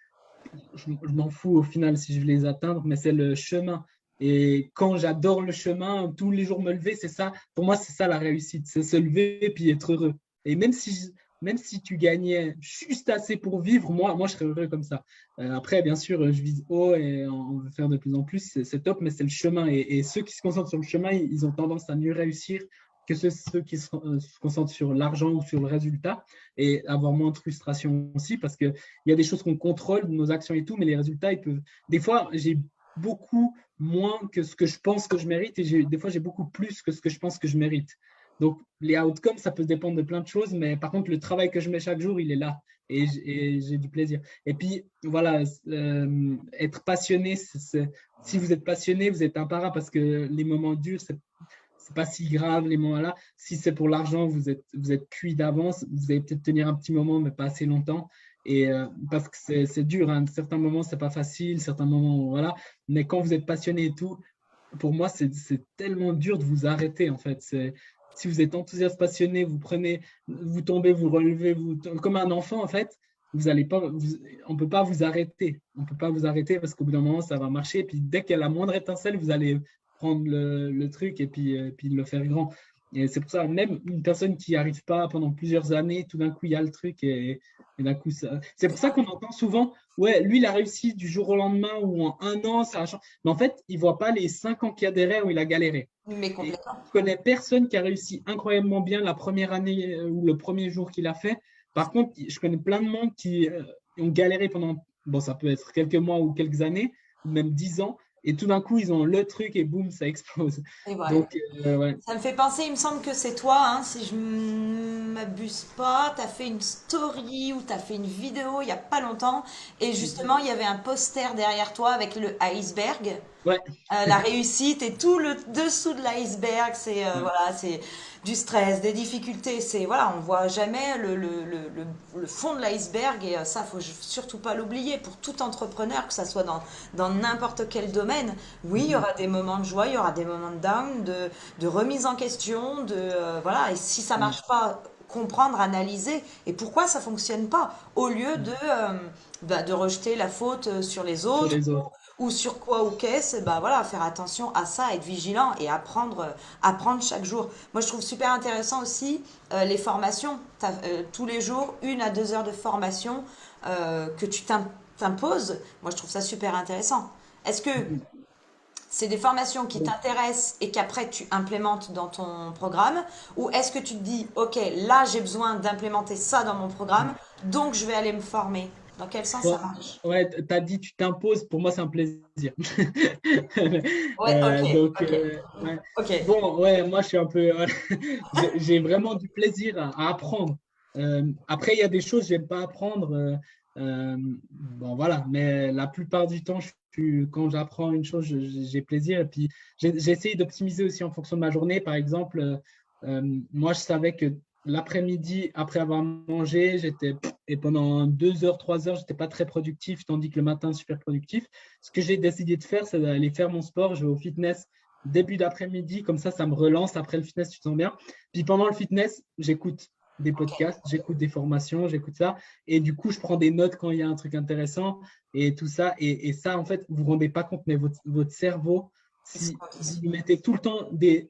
je m'en fous au final si je vais les atteindre, mais c'est le chemin. Et quand j'adore le chemin, tous les jours me lever, c'est ça. Pour moi, c'est ça la réussite, c'est se lever et puis être heureux. Et même si tu gagnais juste assez pour vivre, moi je serais heureux comme ça. Après, bien sûr, je vise haut et on veut faire de plus en plus, c'est top, mais c'est le chemin. Et ceux qui se concentrent sur le chemin, ils ont tendance à mieux réussir que ceux qui se concentrent sur l'argent ou sur le résultat, et avoir moins de frustration aussi, parce qu'il y a des choses qu'on contrôle, nos actions et tout, mais les résultats, ils peuvent… Des fois, j'ai beaucoup moins que ce que je pense que je mérite, et des fois, j'ai beaucoup plus que ce que je pense que je mérite. Donc, les outcomes, ça peut dépendre de plein de choses, mais par contre, le travail que je mets chaque jour, il est là, et j'ai du plaisir. Et puis, voilà, être passionné, si vous êtes passionné, vous êtes un para, parce que les moments durs, c'est pas si grave les moments-là. Si c'est pour l'argent, vous êtes cuit d'avance. Vous allez peut-être tenir un petit moment, mais pas assez longtemps. Et parce que c'est dur, hein. Certains moments, c'est pas facile, certains moments, voilà. Mais quand vous êtes passionné et tout, pour moi, c'est tellement dur de vous arrêter, en fait. Si vous êtes enthousiaste, passionné, vous tombez, vous relevez, comme un enfant, en fait. Vous allez pas, on peut pas vous arrêter. On peut pas vous arrêter parce qu'au bout d'un moment, ça va marcher. Et puis, dès qu'il y a la moindre étincelle, vous allez prendre le truc et puis le faire grand. Et c'est pour ça, même une personne qui n'y arrive pas pendant plusieurs années, tout d'un coup, il y a le truc et d'un coup, c'est pour ça qu'on entend souvent, ouais, lui, il a réussi du jour au lendemain ou en un an, ça a changé. Mais en fait, il ne voit pas les 5 ans qu'il y a derrière où il a galéré.
Mais
Et
complètement.
je connais personne qui a réussi incroyablement bien la première année ou le premier jour qu'il a fait. Par contre, je connais plein de monde qui ont galéré pendant, bon, ça peut être quelques mois ou quelques années, ou même 10 ans, et tout d'un coup, ils ont le truc et boum, ça explose.
C'est vrai.
Donc, ouais.
Ça me fait penser, il me semble que c'est toi, hein, si je m'abuse pas, tu as fait une story ou tu as fait une vidéo il y a pas longtemps et justement il y avait un poster derrière toi avec le iceberg.
Ouais.
La réussite et tout le dessous de l'iceberg, c'est
Ouais.
voilà, c'est du stress, des difficultés, c'est voilà, on voit jamais le fond de l'iceberg et ça faut surtout pas l'oublier pour tout entrepreneur, que ça soit dans n'importe quel domaine. Oui, il y aura des moments de joie, il y aura des moments de down, de remise en question, voilà, et si ça
Ouais.
marche pas, comprendre, analyser et pourquoi ça fonctionne pas, au lieu de rejeter la faute sur les
Sur
autres
les autres.
ou sur quoi ou qu'est-ce, bah voilà, faire attention à ça, être vigilant et apprendre chaque jour. Moi, je trouve super intéressant aussi les formations. T'as, tous les jours, 1 à 2 heures de formation que tu t'imposes. Moi, je trouve ça super intéressant. Est-ce que c'est des formations qui
Bon.
t'intéressent et qu'après tu implémentes dans ton programme? Ou est-ce que tu te dis, OK, là j'ai besoin d'implémenter ça dans mon programme, donc je vais aller me former? Dans quel sens ça
Bon,
marche?
ouais, tu as dit tu t'imposes, pour moi c'est un plaisir.
Ouais, ok,
Donc,
ok,
ouais.
ok.
Bon, ouais, moi je suis un peu. J'ai vraiment du plaisir à apprendre. Après, il y a des choses que j'aime pas apprendre. Bon, voilà, mais la plupart du temps, quand j'apprends une chose, j'ai plaisir. Et puis, j'essaie d'optimiser aussi en fonction de ma journée. Par exemple, moi je savais que l'après-midi, après avoir mangé, et pendant 2 heures, 3 heures, j'étais pas très productif, tandis que le matin, super productif. Ce que j'ai décidé de faire, c'est d'aller faire mon sport. Je vais au fitness début d'après-midi, comme ça me relance. Après le fitness, tu te sens bien. Puis pendant le fitness, j'écoute des podcasts, j'écoute des formations, j'écoute ça. Et du coup, je prends des notes quand il y a un truc intéressant et tout ça. Et ça, en fait, vous ne vous rendez pas compte, mais votre cerveau, si vous lui mettez tout le temps de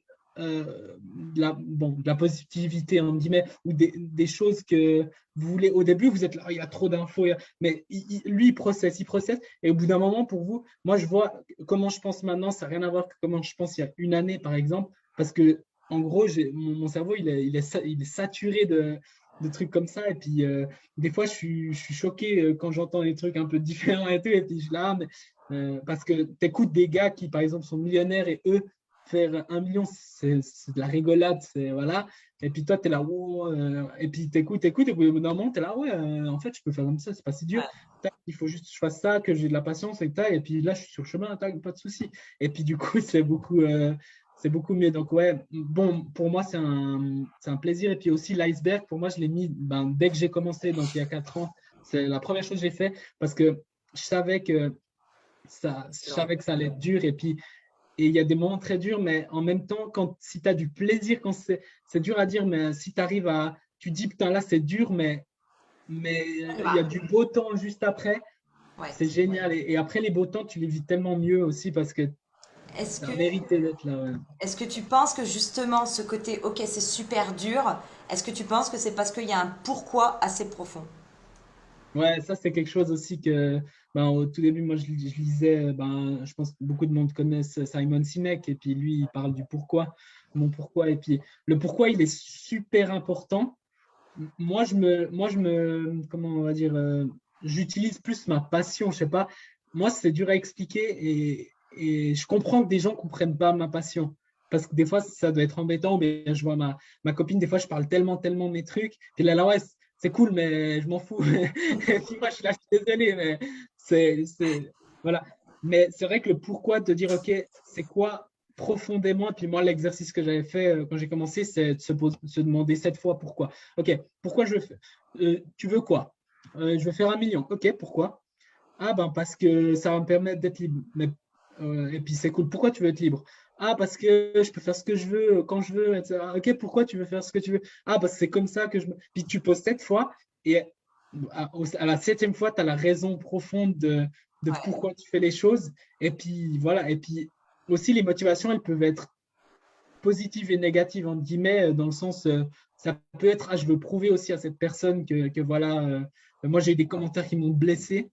la positivité, en guillemets, ou des choses que vous voulez. Au début, vous êtes là, oh, il y a trop d'infos, mais lui, il processe, et au bout d'un moment, pour vous, moi, je vois comment je pense maintenant, ça n'a rien à voir avec comment je pense il y a une année, par exemple, parce que, en gros, mon cerveau, il est saturé de trucs comme ça, et puis des fois, je suis choqué quand j'entends des trucs un peu différents et tout, et puis je suis là, mais, parce que tu écoutes des gars qui, par exemple, sont millionnaires et eux, faire 1 million, c'est de la rigolade, c'est voilà. Et puis toi, tu es là, wow, et puis t'écoutes, et au bout d'un moment, tu es là, ouais, en fait, je peux faire comme ça, c'est pas si dur. Tac, il faut juste que je fasse ça, que j'ai de la patience, et puis là, je suis sur le chemin, tac, pas de souci. Et puis du coup, c'est beaucoup mieux. Donc, ouais, bon, pour moi, c'est un plaisir. Et puis aussi, l'iceberg, pour moi, je l'ai mis dès que j'ai commencé, donc il y a 4 ans. C'est la première chose que j'ai fait parce que je savais que je savais que ça allait être dur. Et il y a des moments très durs, mais en même temps, si tu as du plaisir, c'est dur à dire, mais si tu arrives tu dis, putain, là, c'est dur, mais il y a du beau temps juste après,
Ouais.
c'est génial. Et après, les beaux temps, tu les vis tellement mieux aussi parce que
Est-ce
ça
que,
a mérité d'être là. Ouais.
est-ce que tu penses que justement ce côté, ok, c'est super dur, est-ce que tu penses que c'est parce qu'il y a un pourquoi assez profond?
Ouais, ça, c'est quelque chose aussi que, au tout début, moi, je lisais, je pense que beaucoup de monde connaissent Simon Sinek, et puis lui, il parle du pourquoi. mon pourquoi. Et puis, le pourquoi, il est super important. Comment on va dire, j'utilise plus ma passion. Je sais pas, moi, c'est dur à expliquer et je comprends que des gens comprennent pas ma passion. Parce que des fois, ça doit être embêtant. Mais je vois ma copine, des fois, je parle tellement mes trucs. Puis là, ouais, c'est cool, mais je m'en fous. Et puis moi, je suis là, je suis désolé, mais voilà. Mais c'est vrai que le pourquoi de dire, OK, c'est quoi profondément, et puis moi, l'exercice que j'avais fait quand j'ai commencé, c'est de se demander 7 fois pourquoi. OK, pourquoi je le fais? Tu veux quoi? Je veux faire 1 million. OK, pourquoi? Ah ben parce que ça va me permettre d'être libre. Et puis c'est cool. Pourquoi tu veux être libre? Ah parce que je peux faire ce que je veux quand je veux, etc. Ok, pourquoi tu veux faire ce que tu veux? Ah parce que c'est comme ça que je me. Puis tu poses 7 fois et à la 7e fois, tu as la raison profonde de
Ouais,
pourquoi tu fais les choses. Et puis voilà. Et puis aussi les motivations, elles peuvent être positives et négatives, entre guillemets, dans le sens, ça peut être, ah, je veux prouver aussi à cette personne que voilà, moi j'ai eu des commentaires qui m'ont blessé.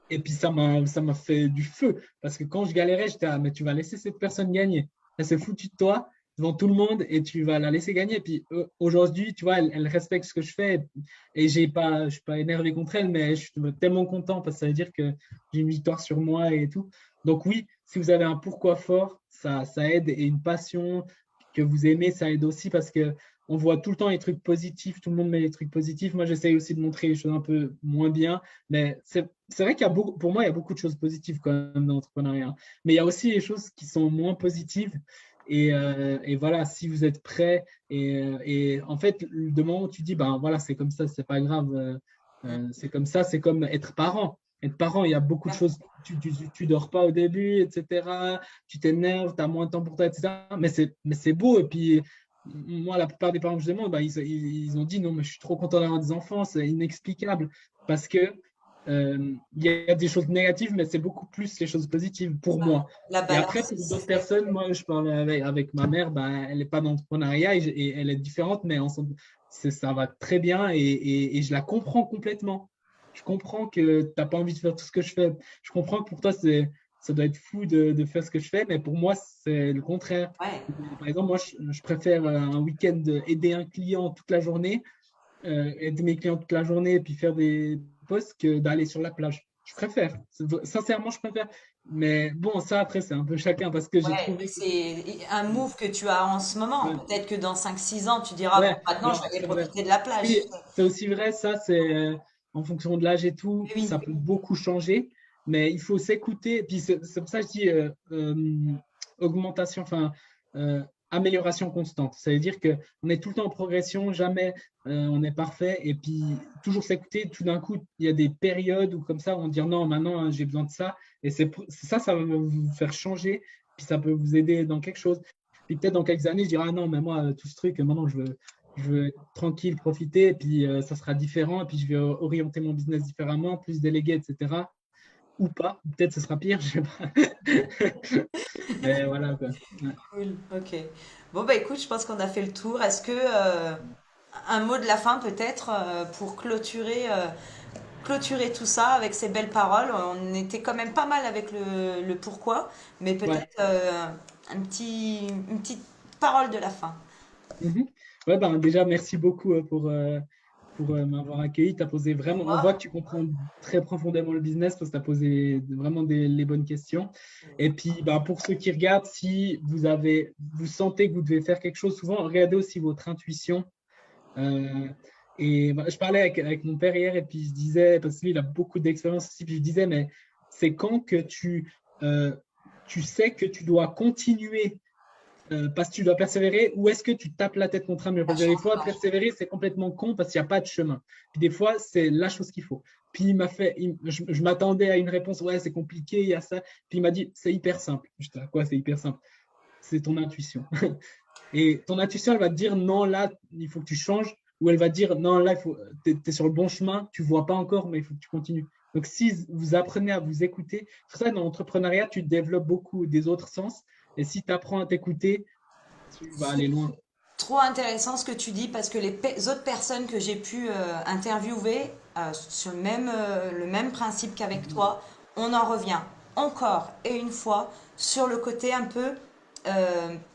Et puis ça m'a fait du feu. Parce que quand je galérais, j'étais, ah, mais tu vas laisser cette personne gagner. Elle s'est foutue de toi devant tout le monde et tu vas la laisser gagner. Et puis aujourd'hui, tu vois, elle respecte ce que je fais et je ne suis pas énervé contre elle, mais je suis tellement content parce que ça veut dire que j'ai une victoire sur moi et tout. Donc oui, si vous avez un pourquoi fort, ça aide et une passion que vous aimez, ça aide aussi parce que on voit tout le temps les trucs positifs, tout le monde met les trucs positifs. Moi, j'essaye aussi de montrer les choses un peu moins bien, mais c'est vrai qu'il y a beaucoup, pour moi, il y a beaucoup de choses positives quand même dans l'entrepreneuriat, hein. Mais il y a aussi les choses qui sont moins positives. Et voilà, si vous êtes prêt, et en fait, le moment où tu dis, ben voilà, c'est comme ça, c'est pas grave, c'est comme ça, c'est comme être parent. Être parent, il y a beaucoup de choses, tu dors pas au début, etc. Tu t'énerves, tu as moins de temps pour toi, etc. Mais c'est beau. Et puis, moi, la plupart des parents que je demande, ben, ils ont dit, non, mais je suis trop content d'avoir des enfants, c'est inexplicable. Parce que il y a des choses négatives, mais c'est beaucoup plus les choses positives pour moi.
la
Et après,
balance,
pour
c'est
d'autres
fait.
personnes, moi, je parle avec ma mère, ben, elle n'est pas dans l'entrepreneuriat et elle est différente, mais ensemble, ça va très bien et je la comprends complètement. Je comprends que tu n'as pas envie de faire tout ce que je fais. Je comprends que pour toi, ça doit être fou de faire ce que je fais, mais pour moi, c'est le contraire.
Ouais.
Par exemple, moi, je préfère un week-end aider un client toute la journée, aider mes clients toute la journée et puis faire des posts que d'aller sur la plage. Je préfère. Sincèrement, je préfère. Mais bon, ça, après, c'est un peu chacun parce que j'ai
Ouais,
trouvé que.
c'est un move que tu as en ce moment.
Ouais,
Peut-être que dans 5 6 ans, tu diras, bon,
ouais,
maintenant, je
alors
vais aller
c'est vrai.
profiter de la plage.
Oui, c'est aussi vrai, ça, c'est en fonction de l'âge et tout,
Mais
ça
oui,
peut beaucoup changer, mais il faut s'écouter. Et puis c'est pour ça que je dis augmentation, enfin, euh, amélioration constante. Ça veut dire qu'on est tout le temps en progression, jamais on est parfait, et puis toujours s'écouter. Tout d'un coup, il y a des périodes où, comme ça, on dit non, maintenant, hein, j'ai besoin de ça, et ça va vous faire changer, puis ça peut vous aider dans quelque chose. Puis peut-être dans quelques années, je dirai, ah non, mais moi, tout ce truc, maintenant, je veux être tranquille, profiter, et puis ça sera différent, et puis je vais orienter mon business différemment, plus délégué, etc. Ou pas, peut-être ce sera pire, je sais pas. Mais voilà, quoi. Ouais.
cool, ok. Bon, bah écoute, je pense qu'on a fait le tour. Est-ce que un mot de la fin peut-être pour clôturer tout ça avec ces belles paroles? On était quand même pas mal avec le pourquoi, mais
Ouais.
peut-être une petite parole de la fin.
Mhm. Ouais, ben, déjà, merci beaucoup pour m'avoir accueilli. T'as posé vraiment, on voit que tu comprends très profondément le business parce que tu as posé vraiment les bonnes questions. Et puis, ben, pour ceux qui regardent, si vous sentez que vous devez faire quelque chose, souvent, regardez aussi votre intuition. Euh, et ben, je parlais avec mon père hier et puis je disais, parce que lui, il a beaucoup d'expérience aussi, puis je disais, mais c'est quand que tu sais que tu dois continuer parce que tu dois persévérer ou est-ce que tu tapes la tête contre un mur?
Ça
Parce que des
change
fois,
pas.
persévérer, c'est complètement con parce qu'il n'y a pas de chemin. Puis des fois, c'est la chose qu'il faut. Puis je m'attendais à une réponse, ouais, c'est compliqué, il y a ça. Puis il m'a dit, c'est hyper simple. Je dis, quoi, c'est hyper simple? C'est ton intuition. Et ton intuition, elle va te dire, non, là, il faut que tu changes. Ou elle va te dire, non, là, tu es sur le bon chemin, tu ne vois pas encore, mais il faut que tu continues. Donc, si vous apprenez à vous écouter, c'est pour ça, dans l'entrepreneuriat, tu développes beaucoup des autres sens. Et si tu apprends à t'écouter, tu vas aller loin.
Trop intéressant ce que tu dis parce que autres personnes que j'ai pu interviewer sur le même principe qu'avec
Mhm.
toi, on en revient encore et une fois sur le côté un peu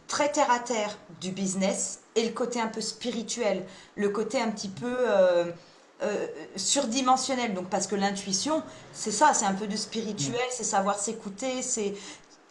très terre à terre du business et le côté un peu spirituel, le côté un petit peu surdimensionnel. Donc parce que l'intuition, c'est ça, c'est un peu du spirituel,
Ouais.
c'est savoir s'écouter, c'est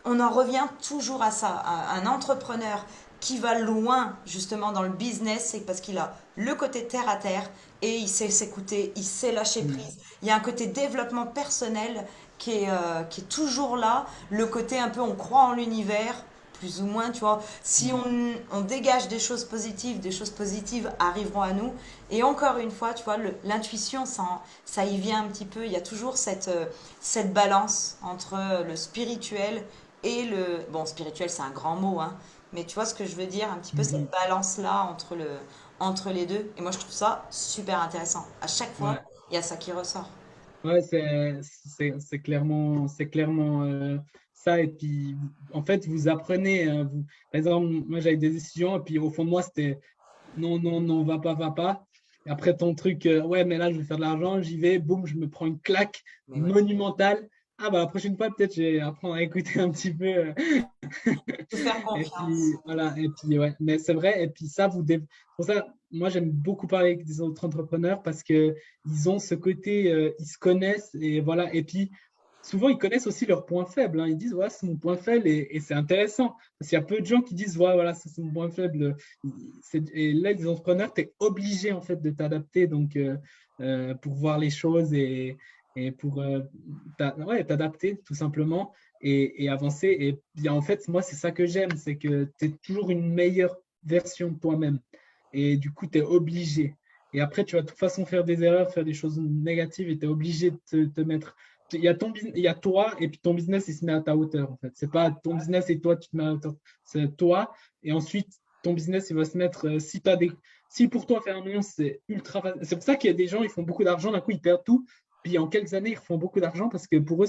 on en revient toujours à ça. Un entrepreneur qui va loin justement dans le business, c'est parce qu'il a le côté terre à terre et il sait s'écouter, il sait lâcher
Mm.
prise. Il y a un côté développement personnel qui est toujours là. Le côté un peu on croit en l'univers, plus ou moins, tu vois. Si
Mm.
on dégage des choses positives arriveront à nous. Et encore une fois, tu vois, l'intuition, ça y vient un petit peu. Il y a toujours cette balance entre le spirituel et le... Bon, spirituel, c'est un grand mot, hein, mais tu vois ce que je veux dire, un petit peu cette
Mhm.
balance-là entre les deux. Et moi, je trouve ça super intéressant. À chaque fois,
Ouais.
il y a ça qui ressort.
Ouais, c'est clairement ça. Et puis, en fait, vous apprenez. Par exemple, moi, j'avais des décisions, et puis au fond de moi, c'était non, non, non, va pas. Et après, ton truc, ouais, mais là, je vais faire de l'argent, j'y vais, boum, je me prends une claque
Mais ouais,
monumentale. Ah, bah, la prochaine fois, peut-être, je vais apprendre à écouter un petit peu.
faut faire
Et
confiance.
puis, voilà, et puis, ouais, mais c'est vrai, et puis ça, pour ça, moi, j'aime beaucoup parler avec des autres entrepreneurs parce que ils ont ce côté, ils se connaissent, et voilà, et puis, souvent, ils connaissent aussi leurs points faibles, hein. Ils disent, ouais, c'est mon point faible, et c'est intéressant, parce qu'il y a peu de gens qui disent, ouais, voilà, ça, c'est mon point faible. Et là, les entrepreneurs, tu es obligé, en fait, de t'adapter, donc, pour voir les choses et pour ouais, t'adapter, tout simplement et avancer. Et bien, en fait, moi, c'est ça que j'aime, c'est que tu es toujours une meilleure version de toi-même. Et du coup, tu es obligé. Et après, tu vas de toute façon faire des erreurs, faire des choses négatives et tu es obligé de te mettre. Il y a toi et puis ton business, il se met à ta hauteur, en fait. C'est pas ton business et toi, tu te mets à hauteur. C'est toi. Et ensuite, ton business, il va se mettre. Si pour toi, faire un million, c'est ultra facile. C'est pour ça qu'il y a des gens, ils font beaucoup d'argent, d'un coup, ils perdent tout. Puis en quelques années, ils refont beaucoup d'argent parce que pour eux,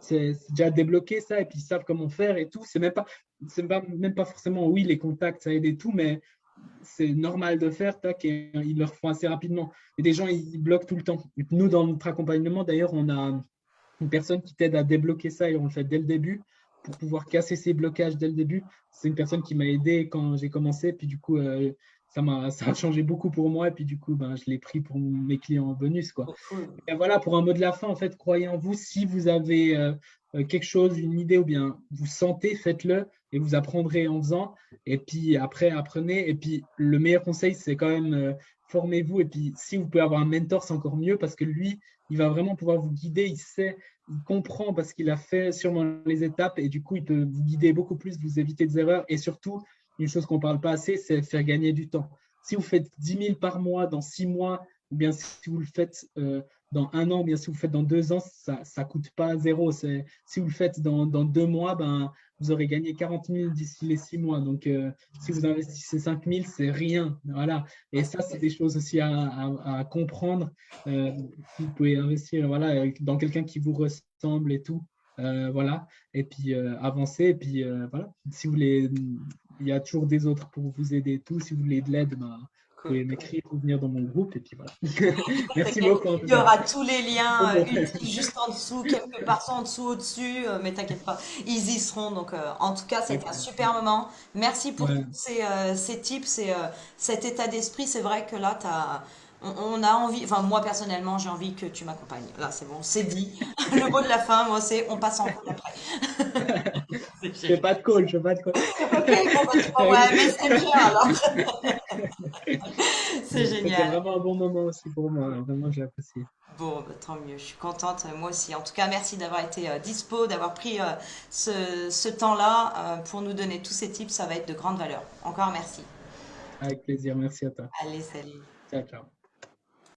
c'est déjà débloqué ça et puis ils savent comment faire et tout. Même pas forcément, oui, les contacts, ça aide et tout, mais c'est normal de faire, tac, et ils le refont assez rapidement. Et des gens, ils bloquent tout le temps. Et nous, dans notre accompagnement, d'ailleurs, on a une personne qui t'aide à débloquer ça et on le fait dès le début pour pouvoir casser ces blocages dès le début. C'est une personne qui m'a aidé quand j'ai commencé, puis du coup, ça a changé beaucoup pour moi, et puis du coup, ben, je l'ai pris pour mes clients en bonus, quoi.
C'est cool.
Et voilà, pour un mot de la fin, en fait, croyez en vous. Si vous avez quelque chose, une idée, ou bien vous sentez, faites-le et vous apprendrez en faisant. Et puis après, apprenez. Et puis le meilleur conseil, c'est quand même formez-vous. Et puis si vous pouvez avoir un mentor, c'est encore mieux parce que lui, il va vraiment pouvoir vous guider. Il sait, il comprend parce qu'il a fait sûrement les étapes et du coup, il peut vous guider beaucoup plus, vous éviter des erreurs. Et surtout, une chose qu'on ne parle pas assez, c'est faire gagner du temps. Si vous faites 10 000 par mois dans 6 mois, ou bien si vous le faites dans un an, bien si vous le faites dans 2 ans, ça ne coûte pas zéro. Si vous le faites dans 2 mois, ben, vous aurez gagné 40 000 d'ici les 6 mois. Donc, si vous investissez 5 000, c'est rien. Voilà. Et ça, c'est des choses aussi à comprendre. Vous pouvez investir voilà, dans quelqu'un qui vous ressemble et tout. Voilà. Et puis, avancer. Et puis, voilà. Si vous voulez, il y a toujours des autres pour vous aider et tout. Si vous voulez de l'aide, ben, vous
Cool.
pouvez m'écrire ou venir dans mon groupe. Et puis voilà. Merci
T'inquiète,
beaucoup en tout
il y
cas.
aura tous les liens
Bon,
utiles juste en dessous, quelque part, soit en dessous, au-dessus, mais t'inquiète pas, ils y seront. Donc, en tout cas, c'était un
ok.
super moment. Merci pour tous
Ouais,
ces tips et cet état d'esprit. C'est vrai que là, on a envie, enfin, moi personnellement, j'ai envie que tu m'accompagnes. Là, c'est bon, c'est dit. Le mot de la fin, moi, c'est on passe en call après.
je fais pas de call, je fais pas de call.
Ok, bon, bah, tu m'envoies un messenger alors. C'est
C'était
génial.
vraiment un bon moment aussi pour moi. Vraiment, j'ai apprécié.
Bon, bah, tant mieux, je suis contente, moi aussi. En tout cas, merci d'avoir été dispo, d'avoir pris ce temps-là pour nous donner tous ces tips, ça va être de grande valeur. Encore merci.
Avec plaisir. Merci à toi.
Allez, salut.
Ciao, ciao.